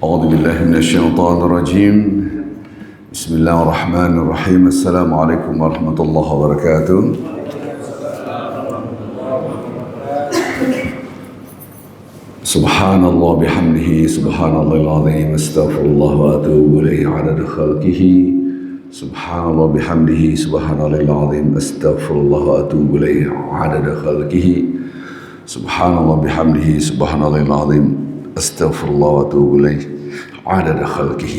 أعوذ بالله من الشيطان الرجيم. بسم الله الرحمن الرحيم. السلام عليكم ورحمة الله وبركاته. سبحان الله بحمده سبحان الله العظيم. استغفر الله وأتوب إليه عدد خلقه. سبحان الله بحمده سبحان الله العظيم. استغفر الله وأتوب إليه عدد خلقه. سبحان الله بحمده سبحان الله العظيم. استغفر الله وأتوب إليه عدد خلقه.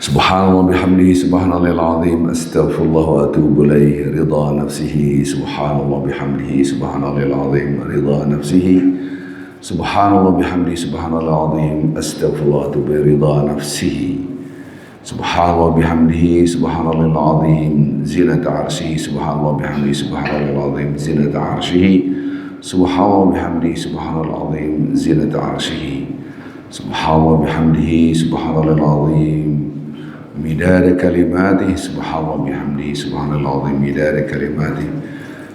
سبحان الله بحمده سبحان الله العظيم. استغفر الله وأتوب إليه رضا نفسه. سبحان الله بحمده سبحان الله العظيم رضا نفسه. سبحان الله بحمده سبحان الله العظيم. استغفر الله وأتوب إليه رضا نفسه. سبحان الله بحمده سبحان الله العظيم زينة عرشه. سبحان الله بحمده سبحان الله العظيم زينة عرشه. سبحان الله بحمده سبحان الله العظيم زينة عرشه. سبحان الله بحمده سبحان الله العظيم مداد كلماته. سبحان الله بحمده سبحان الله العظيم مداد كلماته.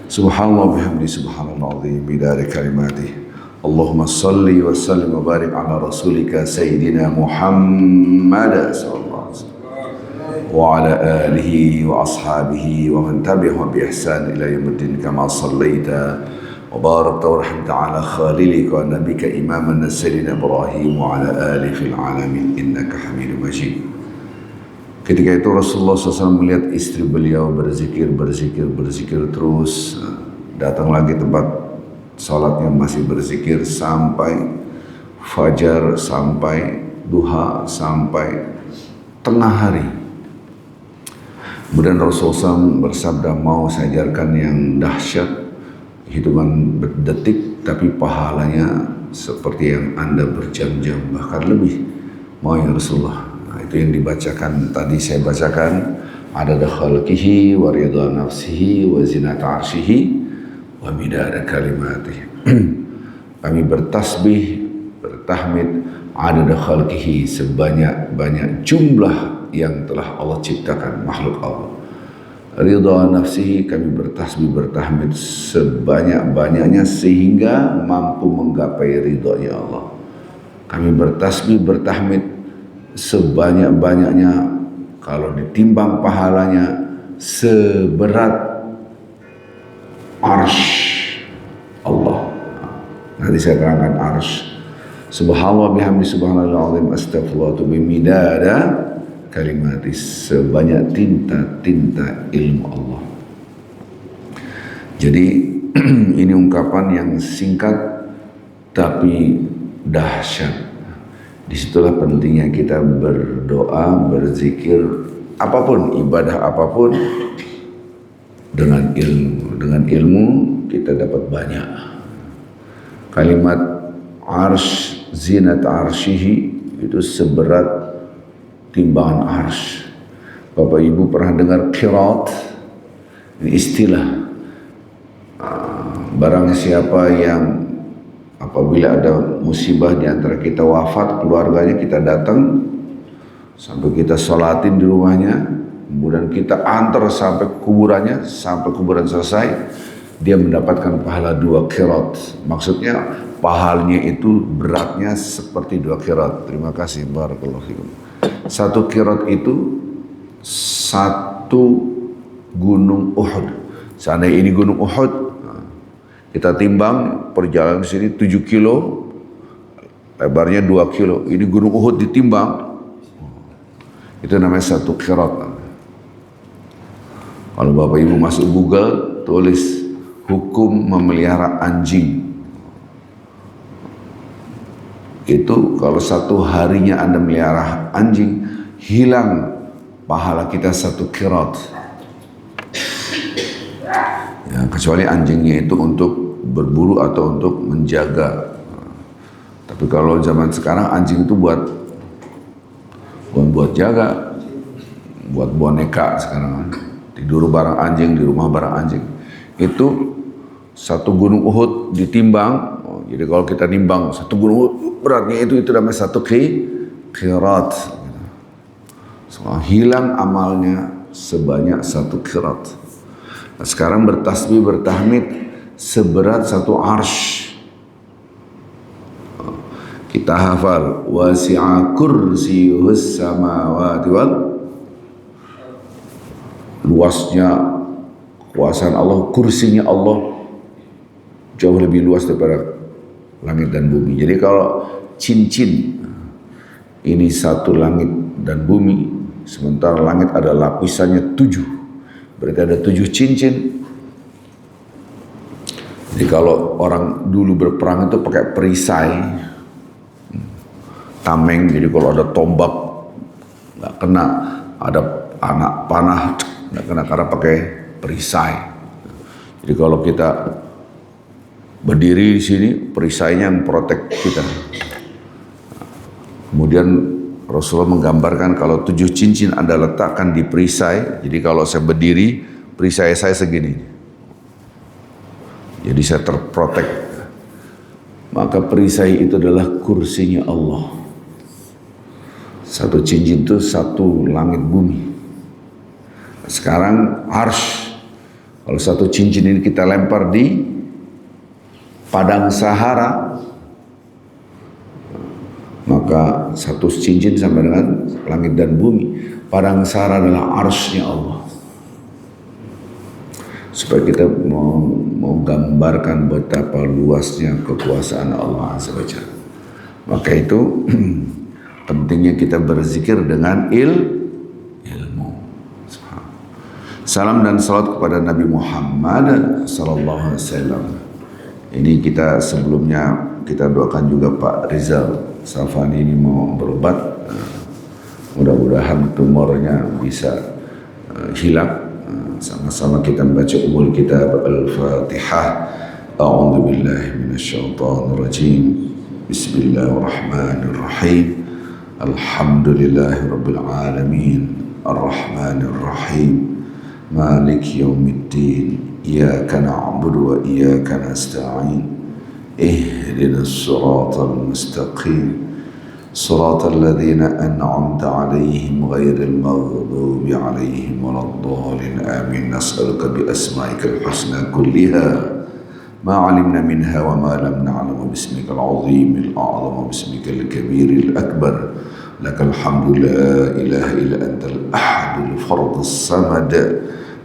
سبحان الله بحمده سبحان الله العظيم مداد كلماته. اللهم صل وسلم وبارك على رسولك سيدنا محمد صلى الله عليه وسلم وعلى آله وأصحابه ومن تبعهم بإحسان إلى يوم الدين. كما صليت وباركت ورحمت على خليلك ونبيك إمامنا سيدنا إبراهيم وعلى آله في العالمين إنك حميد مجيد. Ketika itu Rasulullah SAW melihat istri beliau berzikir terus. Datang lagi tempat salatnya masih berzikir sampai fajar, sampai duha, sampai tengah hari. Kemudian Rasulullah SAW bersabda, mau saya ajarkan yang dahsyat, hitungan detik tapi pahalanya seperti yang Anda berjam-jam bahkan lebih. Mau ya Rasulullah? Nah, itu yang dibacakan tadi saya bacakan, adada khalqihi wa ridha nafsihi wa zinata arshihi wa midada kalimatihi. Kami bertasbih, bertahmid adada khalqihi, sebanyak-banyak jumlah yang telah Allah ciptakan makhluk Allah. Ridha nafsihi, kami bertasbih bertahmid sebanyak-banyaknya sehingga mampu menggapai ridhonya Allah. Kami bertasbih bertahmid sebanyak-banyaknya kalau ditimbang pahalanya seberat arsy Allah. Nanti saya terangkan arsy. Subhanallah bihamdi subhanallah azim astaghfirullah bimidada kalimat, sebanyak tinta-tinta ilmu Allah. Jadi ini ungkapan yang singkat tapi dahsyat. Disitulah pentingnya kita berdoa, berzikir, apapun, ibadah apapun dengan ilmu. Dengan ilmu kita dapat banyak. Kalimat arsy, zinat arshihi itu seberat timbangan arsy. Bapak Ibu pernah dengar qirat? Ini istilah. Barang siapa yang apabila ada musibah di antara kita wafat, keluarganya kita datang sampai kita sholatin di rumahnya, kemudian kita antar sampai kuburannya, sampai kuburan selesai, dia mendapatkan pahala 2 qirat. Maksudnya pahalanya itu beratnya seperti 2 qirat. Terima kasih, barakallahu fikum. 1 qirat itu 1 gunung Uhud. Seandainya ini gunung Uhud, kita timbang perjalanan ke sini 7 kilo, lebarnya 2 kilo. Ini gunung Uhud ditimbang, itu namanya 1 qirat. Kalau Bapak Ibu masuk Google, tulis hukum memelihara anjing. Itu kalau 1 harinya Anda melihara anjing, hilang pahala kita 1 qirat. Ya, kecuali anjingnya itu untuk berburu atau untuk menjaga. Tapi kalau zaman sekarang anjing itu bukan buat jaga, buat boneka sekarang. Tidur bareng anjing, di rumah bareng anjing. Itu 1 gunung Uhud ditimbang. Jadi kalau kita nimbang 1 gunung Uhud, beratnya itu namanya 1 qirat. So, hilang amalnya sebanyak 1 qirat. Nah, sekarang bertasbih bertahmid seberat 1 arsy. Kita hafal wasi'a kursiyuhus samawati wal, luasnya kekuasaan Allah, kursinya Allah jauh lebih luas daripada langit dan bumi. Jadi kalau cincin ini satu langit dan bumi, sementara langit ada lapisannya 7, berarti ada 7 cincin. Jadi kalau orang dulu berperang itu pakai perisai, tameng, jadi kalau ada tombak nggak kena, ada anak panah nggak kena karena pakai perisai. Jadi kalau kita berdiri di sini, perisainya yang protek kita. Kemudian Rasulullah menggambarkan kalau 7 cincin Anda letakkan di perisai, jadi kalau saya berdiri, perisai saya segini. Jadi saya terprotek. Maka perisai itu adalah kursinya Allah. Satu cincin itu satu langit bumi. Sekarang arsy, kalau satu cincin ini kita lempar di padang Sahara, maka satu cincin sama dengan langit dan bumi. Padang Sahara adalah arsy-nya Allah. Supaya kita mau gambarkan betapa luasnya kekuasaan Allah Azza wa Jalla. Maka itu pentingnya kita berzikir dengan ilmu. Salam dan salat kepada Nabi Muhammad sallallahu alaihi wasallam. Ini kita sebelumnya kita doakan juga Pak Rizal Safani ini mau berobat. Mudah-mudahan tumornya bisa hilang. Sama-sama kita membaca umul kitab Al-Fatihah. A'udzu billahi minasyaitonir rajim. Bismillahirrahmanirrahim. Alhamdulillahirabbil alamin. Arrahmanir rahim. Maliki yaumiddin. Iyyaka na'budu wa iyyaka nasta'in. Ihdinas siratal mustaqim. صراط الذين أنعمت عليهم غير المغضوب عليهم ولا الضالين آمين. نسألك بأسمائك الحسنى كلها ما علمنا منها وما لم نعلم، باسمك العظيم الأعظم وباسمك الكبير الأكبر. لك الحمد لا إله إلا أنت الأحد الفرد الصمد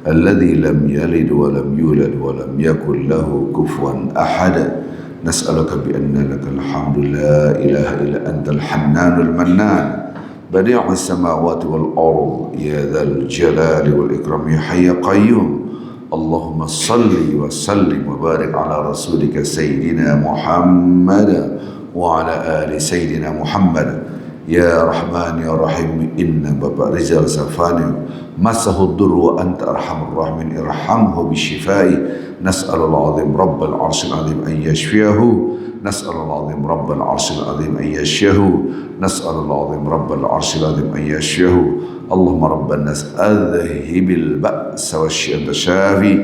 الذي لم يلد ولم يولد ولم يكن له كفوا أحد. نسألك بأن لك الحمد لا إله إلا أنت الحنان المنان بديع السماوات والأرض يا ذا الجلال والإكرام يا حي قيوم. اللهم صل وسلم وبارك على رسولك سيدنا محمد وعلى آل سيدنا محمد. يا رحمن يا رحيم إن Bapak Rizal Safani مسه الضر وأنت أرحم الراحمين ارحمه بالشفاء. نسأل العظيم رب العرش العظيم أن يشفيه. نسأل العظيم رب العرش العظيم أن يشفيه. نسأل العظيم رب العرش العظيم أن يشفيه. اللهم رب الناس أذهب البأس والشفاء شافي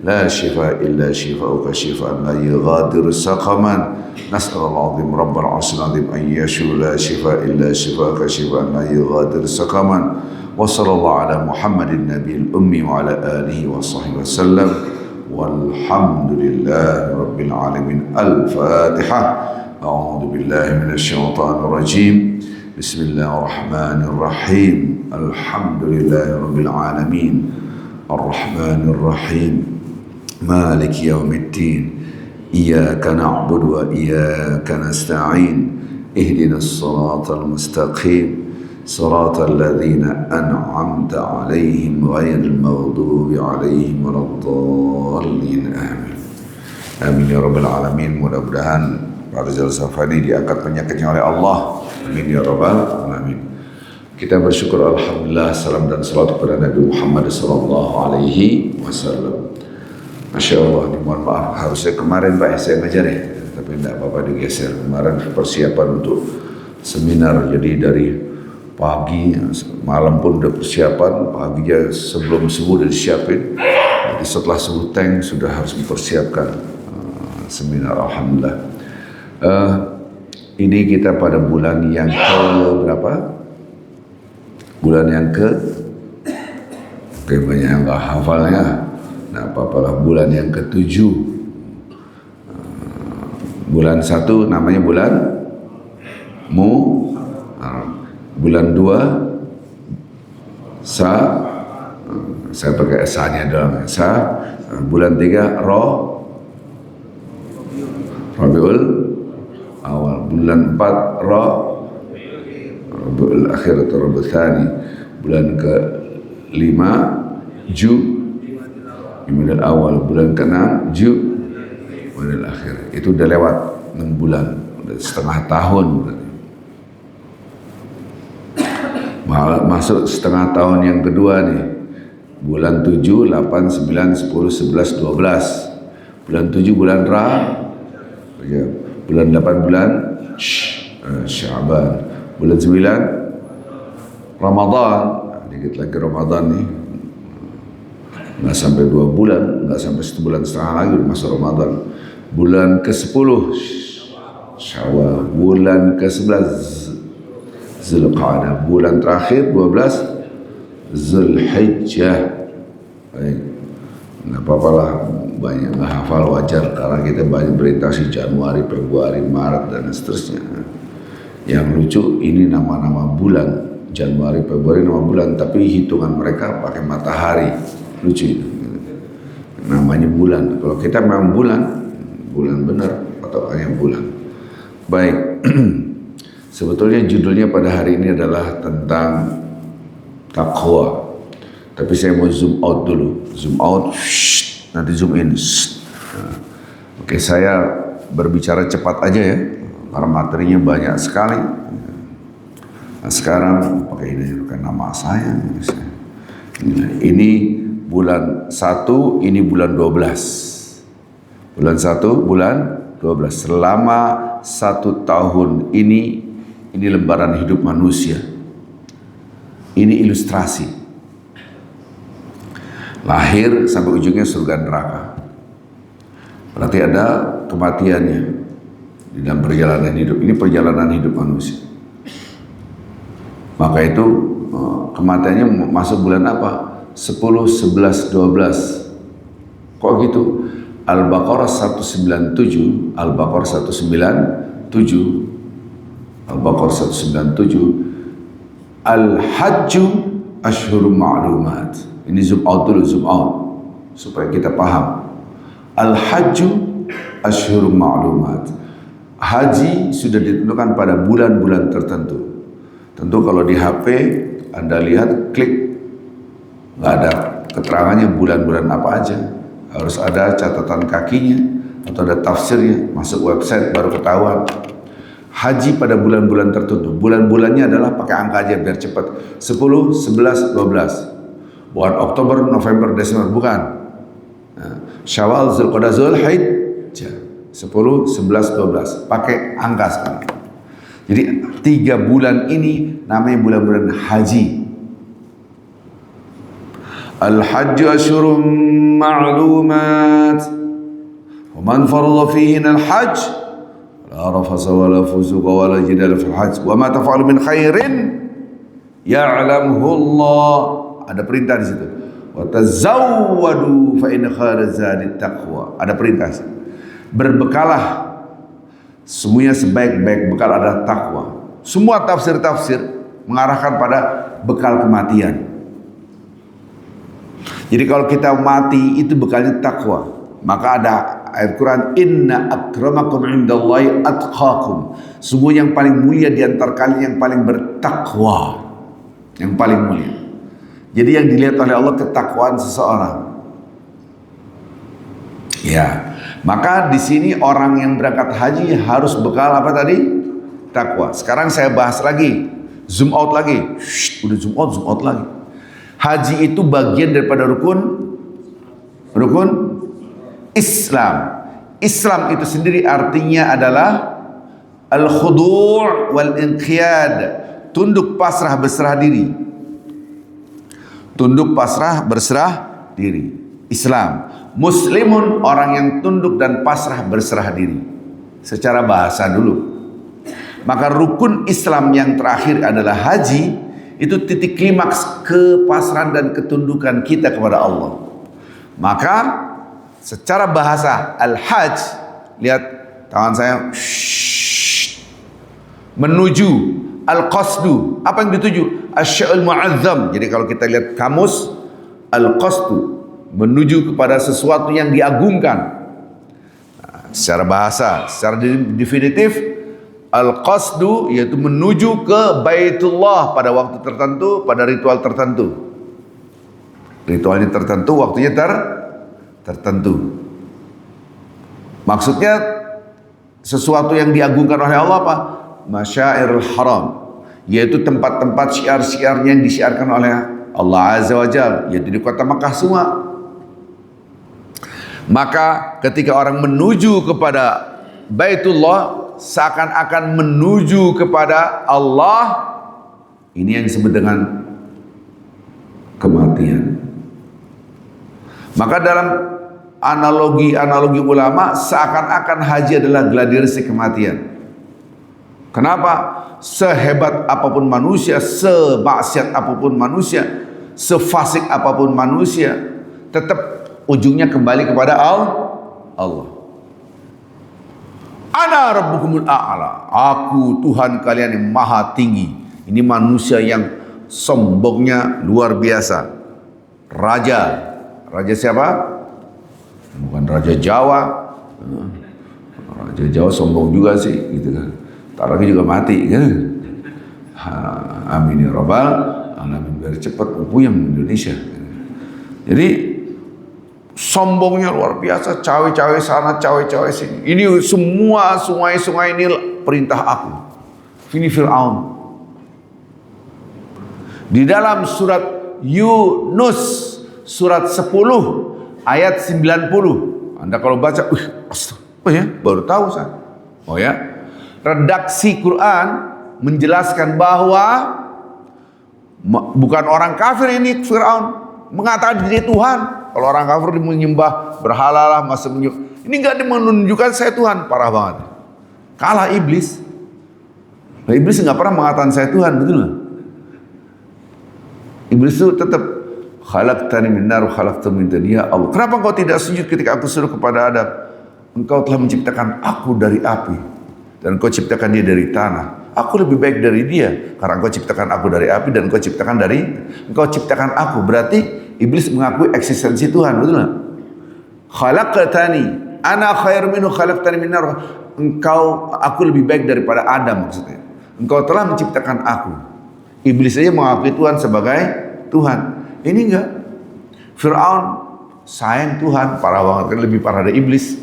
لا شفاء إلا شفاءك شفاء لا يغادر سقما. نسأل العظيم رب العرش العظيم أن يشفي لا شفاء إلا شفاءك شفاء لا يغادر سقما. وصلى الله على محمد النبي الأمي وعلى آله وصحبه وسلم والحمد لله رب العالمين. الفاتحة. أعوذ بالله من الشيطان الرجيم. بسم الله الرحمن الرحيم. الحمد لله رب العالمين الرحمن الرحيم مالك يوم الدين إياك نعبد وإياك نستعين اهدنا الصراط المستقيم صراط الذين أنعمت عليهم غير المغضوب عليهم ولا الضالين آمين. Amin ya rabbal alamin. Mudah-mudahan Pak Rizal Safani diangkat penyakitnya oleh Allah. Amin ya rabbal alamin. Kita bersyukur alhamdulillah, salam dan salat kepada Nabi Muhammad sallallahu alaihi wasallam. Masya Allah, mohon maaf harusnya kemarin Pak saya ngajar ya, tapi tidak apa-apa digeser. Kemarin persiapan untuk seminar, jadi dari pagi, malam pun udah persiapan, paginya sebelum subuh udah disiapin. Jadi setelah subuh tank sudah harus mempersiapkan seminar. Alhamdulillah. Ini kita pada bulan yang ke berapa? Bulan yang ke banyak yang nggak hafalnya. Nah, apalah bulan yang ke-7. Bulan 1 namanya bulan Bulan 2 saya pakai sa-nya doang. Bulan 3 Rabiul Awal. Bulan 4 Rabiul Akhir atau Rabiul Thani. Bulan ke-5 Jumadil Awal. Bulan ke-6 Jumadil Akhir. Itu udah lewat 6 bulan, udah setengah tahun berarti. Masuk setengah tahun yang kedua nih. Bulan 7, 8, 9, 10, 11, 12. Bulan 7 bulan bulan 8 bulan Sya'ban. Bulan 9 Ramadan. Dikit lagi Ramadan nih. Nggak sampai 2 bulan, nggak sampai 1 bulan setengah lagi masuk Ramadan. Bulan ke-10 Syawal. Bulan ke-11 Zulqa'dah. Bulan terakhir 12 Zulhijjah. Baik, nggak apa-apalah, banyak nggak hafal, wajar karena kita banyak berinteraksi Januari, Februari, Maret dan seterusnya. Yang lucu ini nama-nama bulan. Januari, Februari nama bulan, tapi hitungan mereka pakai matahari. Lucu itu. Namanya bulan. Kalau kita memang bulan benar atau hanya bulan. Baik. Sebetulnya judulnya pada hari ini adalah tentang takwa. Tapi saya mau zoom out dulu. Zoom out, nanti zoom in. Oke, saya berbicara cepat aja ya, karena materinya banyak sekali. Nah, sekarang pakai ini bukan nama saya. Ini bulan 1, ini bulan 12. Bulan 1, bulan 12. Selama 1 tahun ini lembaran hidup manusia. Ini ilustrasi. Lahir sampai ujungnya surga neraka. Berarti ada kematiannya di dalam perjalanan hidup. Ini perjalanan hidup manusia. Maka itu kematiannya masuk bulan apa? 10, 11, 12. Kok gitu? Al-Baqarah 197, Al-Baqarah 197, Al-Baqarah 197, Al-Hajju Ashhurum Ma'lumat. Ini zoom out dulu, zoom out supaya kita paham. Al-Hajju Ashhurum Ma'lumat. Haji sudah ditentukan pada bulan-bulan tertentu. Tentu kalau di HP Anda lihat, klik, nggak ada keterangannya bulan-bulan apa aja. Harus ada catatan kakinya atau ada tafsirnya. Masuk website baru ketahuan. Haji pada bulan-bulan tertentu. Bulan-bulannya adalah pakai angka aja biar cepat. 10, 11, 12. Bukan Oktober, November, Desember, bukan. Nah, Syawal, Zulqa'dah, Zulhijjah. 10, 11, 12. Pakai angka sekarang. Jadi 3 bulan ini namanya bulan-bulan haji. Al-Hajju Ashhurum Ma'lumat. Wa man farada fihinna al-hajj la rafasa wa la fusuqa wa la jidala fil hajj. Wa ma taf'alu min khairin ya'lamuhu Allah. Ada perintah di situ. Wa tazawwadu fa inna khairaz zadi taqwa. Ada perintah. Berbekalah. Semuanya sebaik-baik bekal adalah takwa. Semua tafsir-tafsir mengarahkan pada bekal kematian. Jadi kalau kita mati itu bekalnya takwa. Maka ada ayat Quran, inna akramakum indallahi atqakum. Semua yang paling mulia di antara kalian yang paling bertakwa. Yang paling mulia. Jadi yang dilihat oleh Allah ketakwaan seseorang. Ya, maka di sini orang yang berangkat haji harus bekal apa tadi? Takwa. Sekarang saya bahas lagi, zoom out lagi. Udah zoom out lagi. Haji itu bagian daripada rukun Islam. Islam itu sendiri artinya adalah al-khudu' wal-inqiyad, tunduk pasrah berserah diri. Tunduk pasrah berserah diri. Islam. Muslimun orang yang tunduk dan pasrah berserah diri. Secara bahasa dulu. Maka rukun Islam yang terakhir adalah haji. Itu titik klimaks kepasrahan dan ketundukan kita kepada Allah. Maka secara bahasa al-hajj, lihat tangan saya, menuju. Al-qasdu, apa yang dituju? Asy'a'ul mu'azzam. Jadi kalau kita lihat kamus, al-qasdu menuju kepada sesuatu yang diagungkan. Secara bahasa, secara definitif, al-qasdu yaitu menuju ke Baitullah pada waktu tertentu, pada ritual tertentu. Ritualnya tertentu, waktunya tertentu. Maksudnya sesuatu yang diagungkan oleh Allah apa? Masyairul haram, yaitu tempat-tempat syiar-syiarnya yang disiarkan oleh Allah Azza wa Jalla, yaitu di kota Makkah semua. Maka ketika orang menuju kepada Baitullah seakan-akan menuju kepada Allah, ini yang disebut dengan kematian. Maka dalam analogi ulama, seakan-akan haji adalah gladiresik kematian. Kenapa? Sehebat apapun manusia, semaksiat apapun manusia, sefasik apapun manusia, tetap ujungnya kembali kepada Allah. Ana rabbukumul a'la. Aku Tuhan kalian yang maha tinggi. Ini manusia yang sombongnya luar biasa. Raja siapa? Bukan Raja Jawa. Raja Jawa sombong juga sih, gitu kan. Tak lagi juga mati kan. Amin ya rabbal alamin. Biar cepat puyeng Indonesia. Jadi sombongnya luar biasa, cawe-cawe sana, cawe-cawe sini. Ini semua sungai-sungai ini perintah aku. Ini Fir'aun. Di dalam surat Yunus surat 10 ayat 90. Anda kalau baca, oh ya, baru tahu saya. Oh ya. Redaksi Quran menjelaskan bahwa bukan orang kafir ini Fir'aun mengatakan diri Tuhan. Kalau orang kafir menyembah berhala lah, ini nggak menunjukkan saya Tuhan, parah banget. Kalah iblis. Nah, iblis nggak pernah mengatakan saya Tuhan, betul nggak? Iblis itu tetap khalaqtani min nar wa khalaqtahu min tin, ya Allah. Kenapa engkau tidak sujud ketika aku suruh kepada Adam? Engkau telah menciptakan aku dari api dan engkau ciptakan dia dari tanah. Aku lebih baik dari dia karena engkau ciptakan aku dari api dan engkau ciptakan aku. Berarti iblis mengakui eksistensi Tuhan, betul nggak? Khalaqtani ana khair minhu khalaqtani min nar. Aku lebih baik daripada Adam, maksudnya. Engkau telah menciptakan aku. Iblis saja mengakui Tuhan sebagai Tuhan. Ini enggak. Fir'aun sayang Tuhan, parah banget kan, lebih parah dari iblis.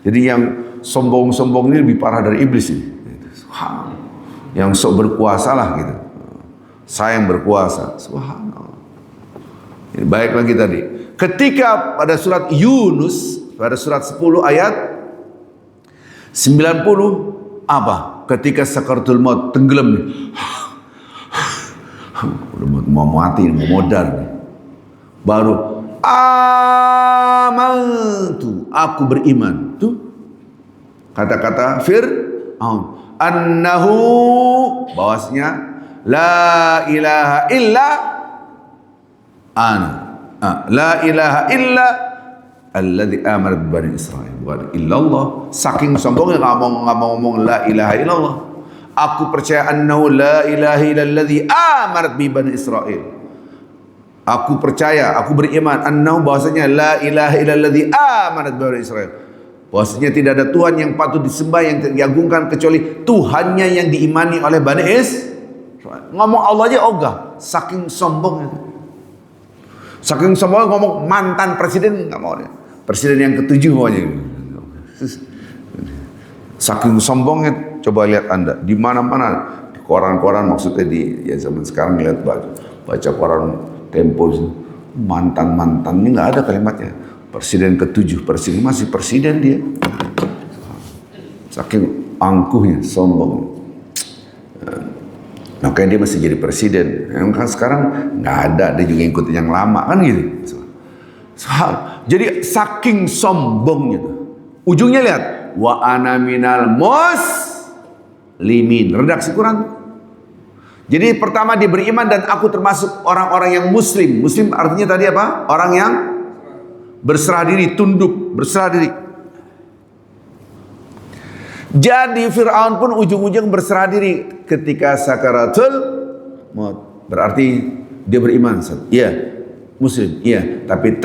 Jadi yang sombong-sombong ini lebih parah dari iblis ini. Yang sok berkuasa lah gitu. Sayang berkuasa. Subhanallah. Baik lagi tadi. Ketika pada surat Yunus, pada surat 10 ayat 90, apa? Ketika sakaratul maut, tenggelam nih. Udah mau mati, mau modar nih. Baru amantu, aku beriman. Tuh kata-kata Fir'aun. Annahu, bahwasanya la ilaha illa ana. La ilaha illa alladzi amara bi bani Israil. Bukan illallah. Saking sombongnya nggak mau ngomong la ilaha illallah. Aku percaya annahu la ilaha illalladzi amarat bi bani Israil. Aku percaya, aku beriman annahu bahwasanya la ilaha illalladzi amarat bi bani Israil. Bahwasanya tidak ada Tuhan yang patut disembah, yang diagungkan kecuali Tuhannya yang diimani oleh Bani Israil. Ngomong Allah aja ogah, saking sombongnya. Saking sombongnya ngomong mantan presiden nggak mau dia. Presiden yang ke-7 maunya. Saking sombongnya, coba lihat Anda di mana-mana di koran-koran, maksudnya di ya zaman sekarang lihat baca koran Tempo, mantan ini nggak ada kalimatnya. Presiden ke-7, presiden masih presiden dia. Saking angkuhnya, sombong. Makanya dia masih jadi presiden. Yang kan sekarang nggak ada, dia juga ikutin yang lama kan gitu. Jadi saking sombongnya tuh. Ujungnya lihat, wa ana minal muslimin. Redaksi Quran. Jadi pertama dia beriman dan aku termasuk orang-orang yang muslim. Muslim artinya tadi apa? Orang yang berserah diri, tunduk, berserah diri. Jadi Fir'aun pun ujung-ujung berserah diri ketika sakaratul maut. Berarti dia beriman. Iya, muslim. Iya, tapi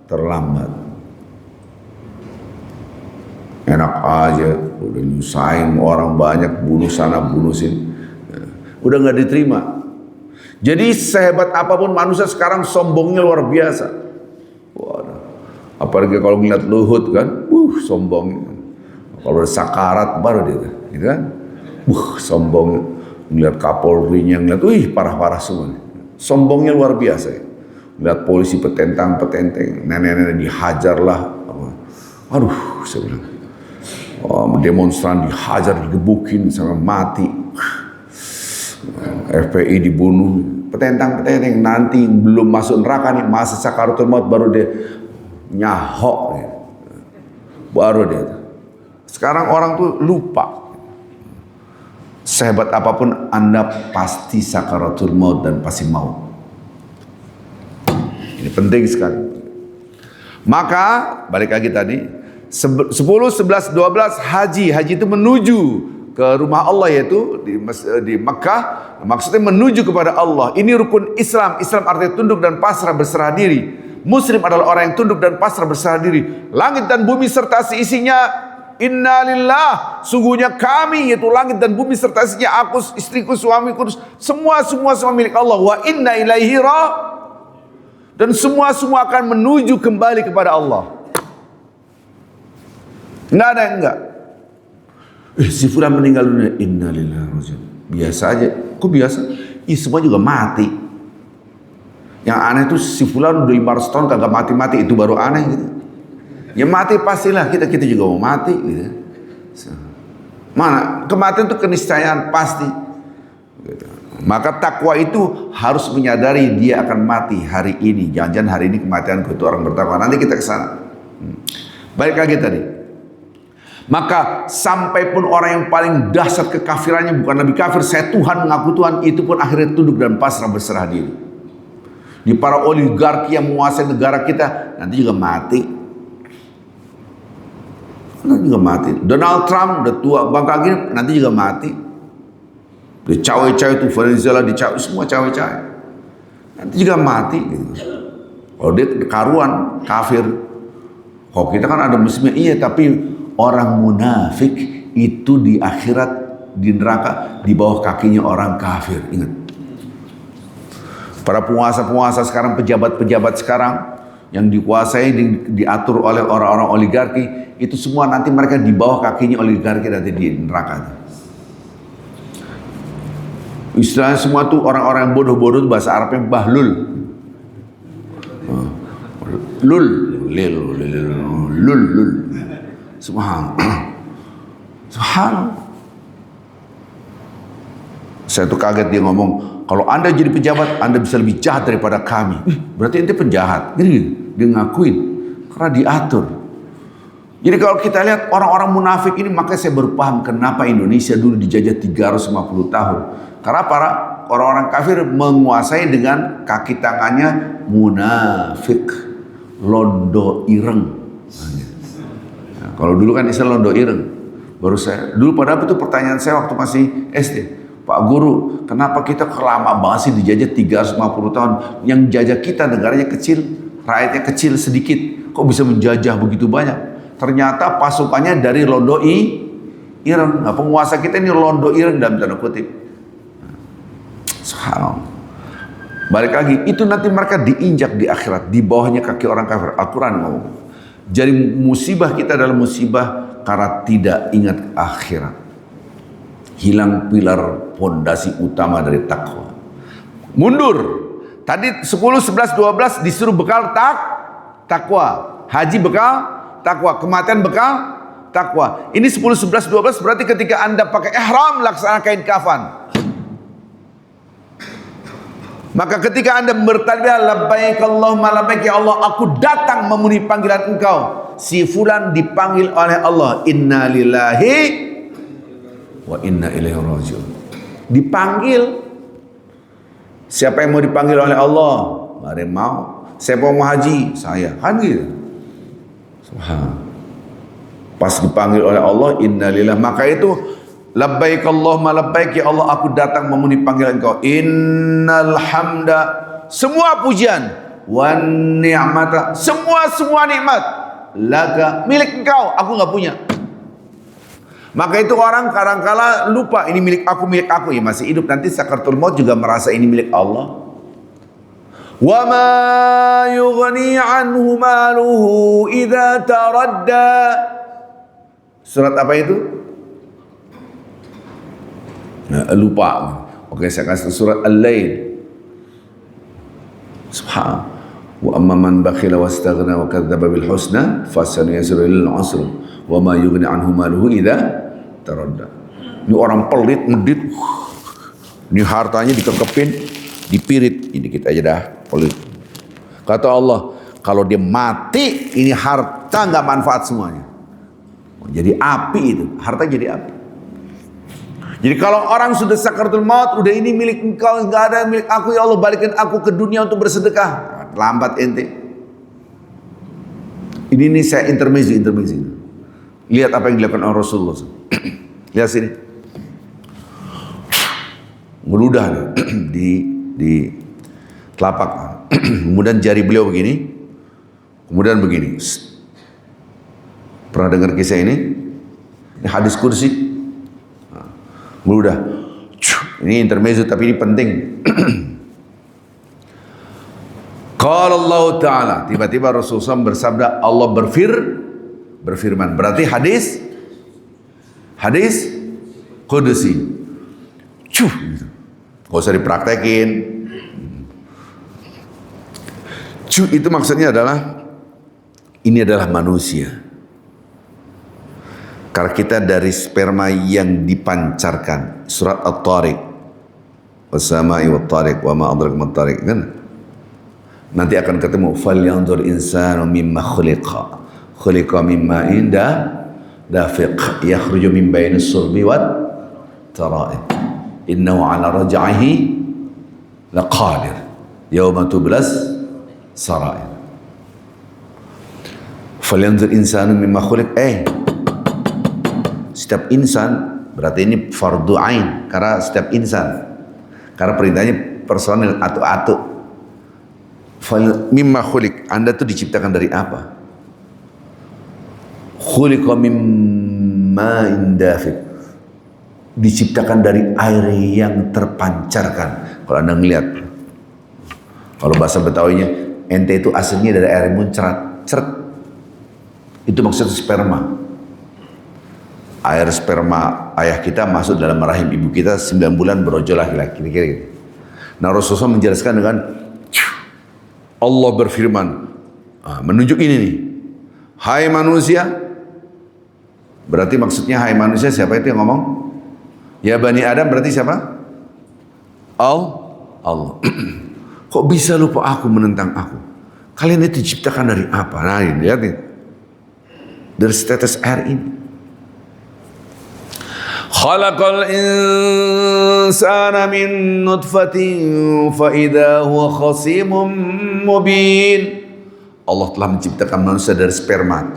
terlambat. Enak aja, udah nyusahin orang banyak, bunuh sana, bunuh sini. Udah nggak diterima. Jadi sehebat apapun manusia sekarang sombongnya luar biasa. Waduh. Apalagi kalau ngeliat Luhut kan, sombong. Kalau ada sakarat baru dia, gitu kan? Sombong. Ngeliat Kapolrinya, ngeliat, parah-parah semua. Sombongnya luar biasa. Ya. Ngeliat polisi petentang-petenteng, nenek-nenek dihajar lah. Aduh, saya bilang. Demonstran dihajar, digebukin sampai mati. FPI dibunuh, petentang-petenteng, nanti belum masuk neraka nih, masa sakaratul maut baru dia nyahok nih. Baru dia. Sekarang orang tuh lupa. Sehebat apapun Anda pasti sakaratul maut dan pasti maut. Ini penting sekali. Maka balik lagi tadi 10, 11, 12 haji. Haji itu menuju ke rumah Allah, yaitu di Mekah. Maksudnya menuju kepada Allah. Ini rukun Islam. Islam artinya tunduk dan pasrah, berserah diri. Muslim adalah orang yang tunduk dan pasrah, berserah diri. Langit dan bumi serta seisinya, innalillah, sungguhnya kami, yaitu langit dan bumi serta isinya, aku, istriku, suamiku, semua milik Allah. Wa inna ilaihi dan semua akan menuju kembali kepada Allah. Enggak ada yang enggak. Si fulan meninggal dunia, innalillahi wa inna. Biasa aja. Kok biasa? Semua juga mati. Yang aneh itu si fulan udah 500 tahun kagak mati-mati, itu baru aneh gitu. Ya mati pastilah, kita juga mau mati gitu. Mana? Kematian itu keniscayaan pasti. Gitu. Maka takwa itu harus menyadari dia akan mati hari ini. Jangan-jangan hari ini kematianku, itu orang bertakwa. Nanti kita ke sana. Balik lagi tadi. Maka sampai pun orang yang paling dahsyat kekafirannya bukan nabi kafir, saya Tuhan, mengaku Tuhan, itu pun akhirnya tunduk dan pasrah, berserah diri. Di para oligarki yang menguasai negara kita nanti juga mati. Nanti juga mati. Donald Trump udah tua bangka gini, nanti juga mati. Di cawe-cawe itu Venezuela, dicawe semua cawe-cawe. Nanti juga mati. Gitu. Kalau dia karuan kafir. Kalau kita kan ada muslimnya, iya, tapi orang munafik itu di akhirat, di neraka, di bawah kakinya orang kafir. Ingat. Para penguasa-penguasa sekarang, pejabat-pejabat sekarang yang dikuasai, diatur oleh orang-orang oligarki, itu semua nanti mereka di bawah kakinya oligarki, nanti di neraka. Istilahnya semua tuh orang-orang yang bodoh-bodoh, bahasa Arabnya bahlul. Lul. Subhanallah. Saya tuh kaget dia ngomong, kalau Anda jadi pejabat, Anda bisa lebih jahat daripada kami. Berarti ente penjahat. Gini, dia ngakuin. Karena diatur. Jadi kalau kita lihat orang-orang munafik ini, makanya saya baru paham kenapa Indonesia dulu dijajah 350 tahun. Karena para orang-orang kafir menguasai dengan kaki tangannya munafik. Londo ireng. Nah, kalau dulu kan istilah londo ireng. Baru saya, dulu padahal itu pertanyaan saya waktu masih SD. Pak Guru, kenapa kita lama banget sih dijajah 350 tahun? Yang jajah kita negaranya kecil, rakyatnya kecil sedikit. Kok bisa menjajah begitu banyak? Ternyata pasukannya dari londo ireng. Nah, penguasa kita ini londo ireng dalam tanda kutip. Subhanallah. Balik lagi, itu nanti mereka diinjak di akhirat, di bawahnya kaki orang kafir. Al-Quran ngomong. Jadi musibah kita adalah musibah karena tidak ingat akhirat. Hilang pilar fondasi utama dari takwa. Mundur. Tadi 10, 11, 12 disuruh bekal takwa. Haji bekal takwa. Kematian bekal takwa. Ini 10, 11, 12 berarti ketika Anda pakai ihram, laksanakan kain kafan. Maka ketika Anda bertalbiyah, labbaik Allahumma labbaik, ya Allah, aku datang memenuhi panggilan Engkau. Si fulan dipanggil oleh Allah, inna lillahi wa inna ilaihi raji'un. Dipanggil. Siapa yang mau dipanggil oleh Allah? Mari mau. Siapa mau haji? Saya. Kan gitu. Subhanallah. Pas dipanggil oleh Allah, innalillah, maka itu labbaik Allahumma labbaik, ya Allah aku datang memenuhi panggilan Engkau. Innal hamda, semua pujian, wan ni'mata, semua nikmat, laka, milik Engkau, aku nggak punya. Maka itu orang kadangkala lupa ini milik aku, ya masih hidup, nanti sakaratul maut juga merasa ini milik Allah. Wa ma yughni anhu maluhu idza taradda. Surat apa itu? Nah, lupa. Oke, saya kasih surat Al-Lail. Subhan. Wa amma man bakhila wastaghna wa kadzdzaba bil husna fasanuyasiru lil usr wa ma yughni anhu maluhu idza taradda. Ini orang pelit, medit. Ini hartanya dikekepin, dipirit. Ini kita aja dah pelit. Kata Allah, kalau dia mati, ini harta nggak manfaat semuanya. Jadi api itu, harta jadi api. Jadi kalau orang sudah sakaratul maut, udah ini milik Engkau, nggak ada milik aku, ya Allah balikin aku ke dunia untuk bersedekah. Lambat ente. Ini saya intermezzo. Lihat apa yang dilakukan oleh Rasulullah. Lihat sini. Meludah di telapak. Kemudian jari beliau begini. Kemudian begini. Pernah dengar kisah ini? Ini hadis kursi. Meludah. Ini intermezzo tapi ini penting. Qala Allah Ta'ala, tiba-tiba Rasulullah bersabda, Allah berfirman. Berarti hadis kudusi. Gak usah dipraktekin. Itu maksudnya adalah, ini adalah manusia. Karena kita dari sperma yang dipancarkan. Surat At-Tariq. Wasama'i wat-tariq wa ma adraka mat-tariq, kan? Nanti akan ketemu falyanzur insanu mimma khuliqa. Khuliqa mimma dafiq yakhruju min bainis sulbi wat tara'ib. Innahu ala raj'ihi laqadir. Yawma tublas sara'ir. Falyanzur insanu mimma khuliq. Setiap insan, berarti ini fardu ain, karena setiap insan, karena perintahnya personil atu-atu. Mimma khuliq, Anda tuh diciptakan dari apa? Khuliqa mimma indafiq, diciptakan dari air yang terpancarkan. Kalau Anda ngelihat, kalau bahasa Betawinya, ente itu aslinya dari air muncrat, ceret. Itu maksudnya sperma. Air sperma ayah kita masuk dalam rahim ibu kita 9 bulan berojol laki-laki. Kira-kira gitu. Nah Rasulullah menjelaskan dengan Allah berfirman, menunjuk ini nih. Hai manusia. Berarti maksudnya hai manusia, siapa itu yang ngomong? Ya Bani Adam berarti siapa? Allah. Kok bisa lupa aku, menentang aku? Kalian itu diciptakan dari apa? Nah ini, lihat nih. Dari setetes air ini. Khalaqal insana min nutfatin fa idza huwa khasimun mubin. Allah telah menciptakan manusia dari sperma.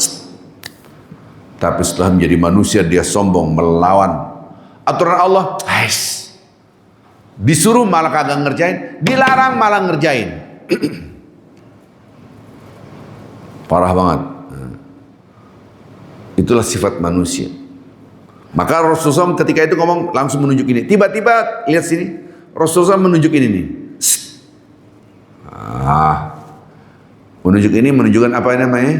Tapi setelah menjadi manusia dia sombong melawan aturan Allah. Disuruh malah kagak ngerjain, dilarang malah ngerjain. Parah banget. Itulah sifat manusia. Maka Rasulullah ketika itu ngomong langsung menunjuk ini. Tiba-tiba lihat sini, Rasulullah menunjuk ini nih. Menunjuk ini menunjukkan apa namanya?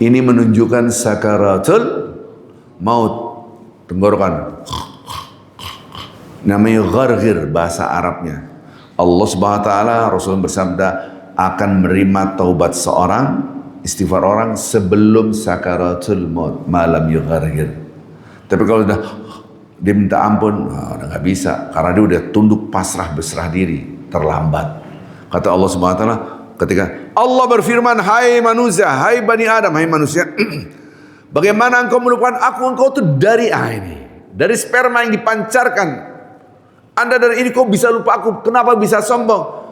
Ini menunjukkan sakaratul maut, tenggorokan. Namanya gharghir bahasa Arabnya. Allah Subhanahu wa taala, Rasulullah bersabda akan menerima taubat seorang, istighfar orang sebelum sakaratul maut, malam yugharghir. Tapi kalau dia minta ampun, udah nggak bisa, karena dia udah tunduk pasrah berserah diri, terlambat. Kata Allah Subhanahu wa taala ketika Allah berfirman, hai manusia, hai Bani Adam, hai manusia, bagaimana engkau melupakan aku? Engkau tuh dari ini, dari sperma yang dipancarkan. Anda dari ini kok bisa lupa aku? Kenapa bisa sombong?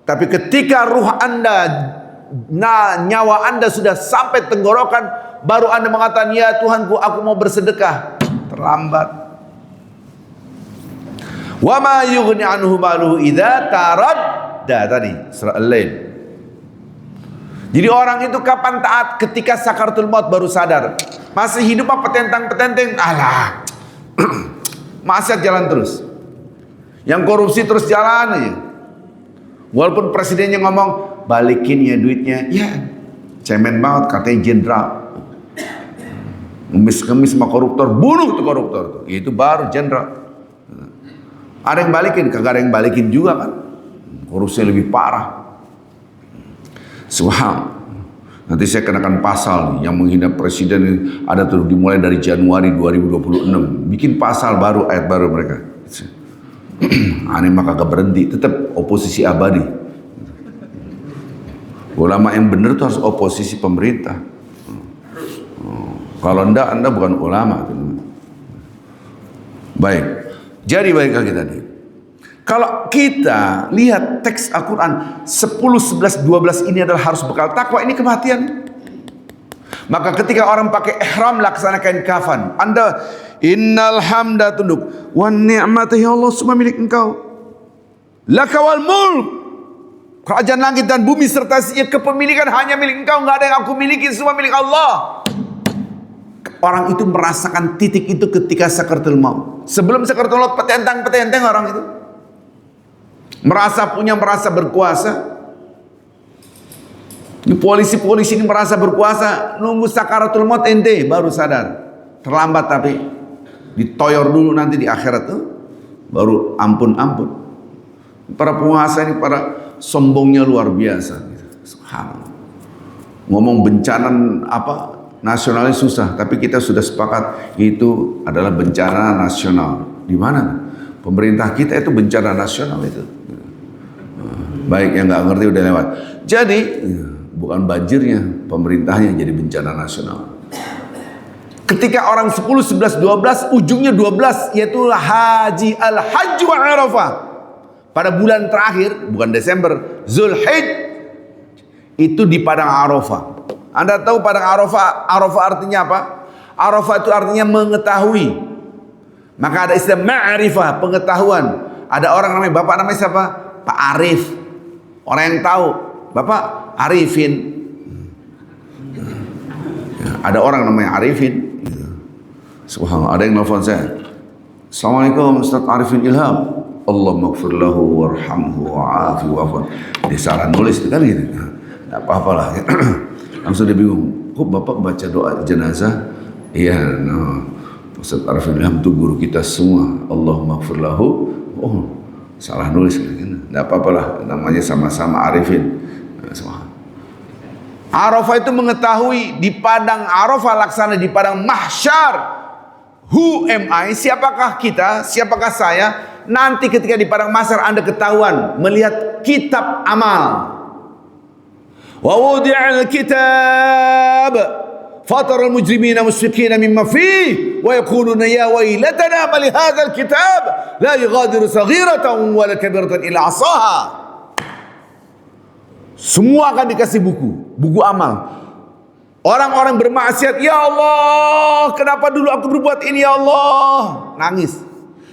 Tapi ketika ruh Anda nyawa Anda sudah sampai tenggorokan, baru Anda mengatakan, ya Tuhanku, aku mau bersedekah. Terlambat. Wa ma yughni anhu maluhu idza taradda, tadi surah Al-Lail. Jadi orang itu kapan taat? Ketika sakaratul maut baru sadar. Masih hidup apa petentang-petenteng? Alah. Maksiat jalan terus. Yang korupsi terus jalan aja. Walaupun presidennya ngomong balikin ya duitnya, ya cemen banget katanya jenderal. Ngemis-ngemis sama koruptor, bunuh tuh koruptor tuh. Itu baru jenderal. Ada yang balikin, kagak ada yang balikin juga kan. Korupsi lebih parah. Subhanallah. Nanti saya kenakan pasal nih, yang menghina presiden ada tuh dimulai dari Januari 2026. Bikin pasal baru, ayat baru mereka. Aneh mah kagak berhenti, tetap oposisi abadi. Ulama yang benar tuh harus oposisi pemerintah. Kalau enggak, Anda bukan ulama. Baik, jadi baik lagi tadi. Kalau kita lihat teks Al-Quran 10, 11, 12 ini adalah harus bekal takwa, ini kematian. Maka ketika orang pakai ihram, laksanakan kafan. Anda innal hamda, tunduk, wan ni'mata, ya Allah, semua milik Engkau. Lakawal mulk, kerajaan langit dan bumi serta isinya, kepemilikan hanya milik Engkau, enggak ada yang aku miliki, semua milik Allah. Orang itu merasakan titik itu ketika sakaratul maut. Sebelum sakaratul maut petentang-petenteng orang itu. Merasa berkuasa. Polisi-polisi ini merasa berkuasa, nunggu sakaratul maut ente baru sadar. Terlambat, tapi ditoyor dulu nanti di akhirat tuh baru ampun-ampun. Para penguasa ini para sombongnya luar biasa. Subhanallah. Ngomong bencana apa nasionalnya susah, tapi kita sudah sepakat itu adalah bencana nasional. Di mana? Pemerintah kita itu bencana nasional itu. Baik, yang nggak ngerti udah lewat. Jadi bukan banjirnya, pemerintahnya jadi bencana nasional. Ketika orang 10, 11, 12, ujungnya 12, yaitu Haji Al-Hajj wa Arafah. Pada bulan terakhir, bukan Desember, Zulhijjah, itu di Padang Arafah. Anda tahu Padang Arafah, Arafah artinya apa? Arafah itu artinya mengetahui. Maka ada istilah ma'rifah, pengetahuan. Ada orang namanya, bapak namanya siapa? Pak Arif. Orang yang tahu, Bapak Arifin. Ada orang namanya Arifin. Subhanallah, ada yang nelfon saya. Assalamualaikum Ustaz Arifin Ilham. Allah maghfir lahu warhamhu wa'afi wa'afan. Dia salah nulis itu kan gitu. Tidak apa-apa lah. Langsung dia bingung. Kok Bapak baca doa jenazah? Iya, no. Ustaz Arifin Ilham itu guru kita semua. Allah maghfir lahu. Oh, salah nulis. Tidak apa-apa lah. Namanya sama-sama Arifin. Arafah itu mengetahui di padang Arafah, laksana di padang mahsyar. Who am I? Siapakah kita? Siapakah saya? Nanti ketika di padang mahsyar Anda ketahuan melihat kitab amal. Wa wudi'al kitab fatara al-mujrimina mushfiqina mimma fihi wa yaquluna ya waylatana ma li hadzal kitab la yughadiru saghiratan wa la kabiratan illa ahsaha. Semua akan dikasih buku amal. Orang-orang bermaksiat, ya Allah, kenapa dulu aku berbuat ini ya Allah? Nangis.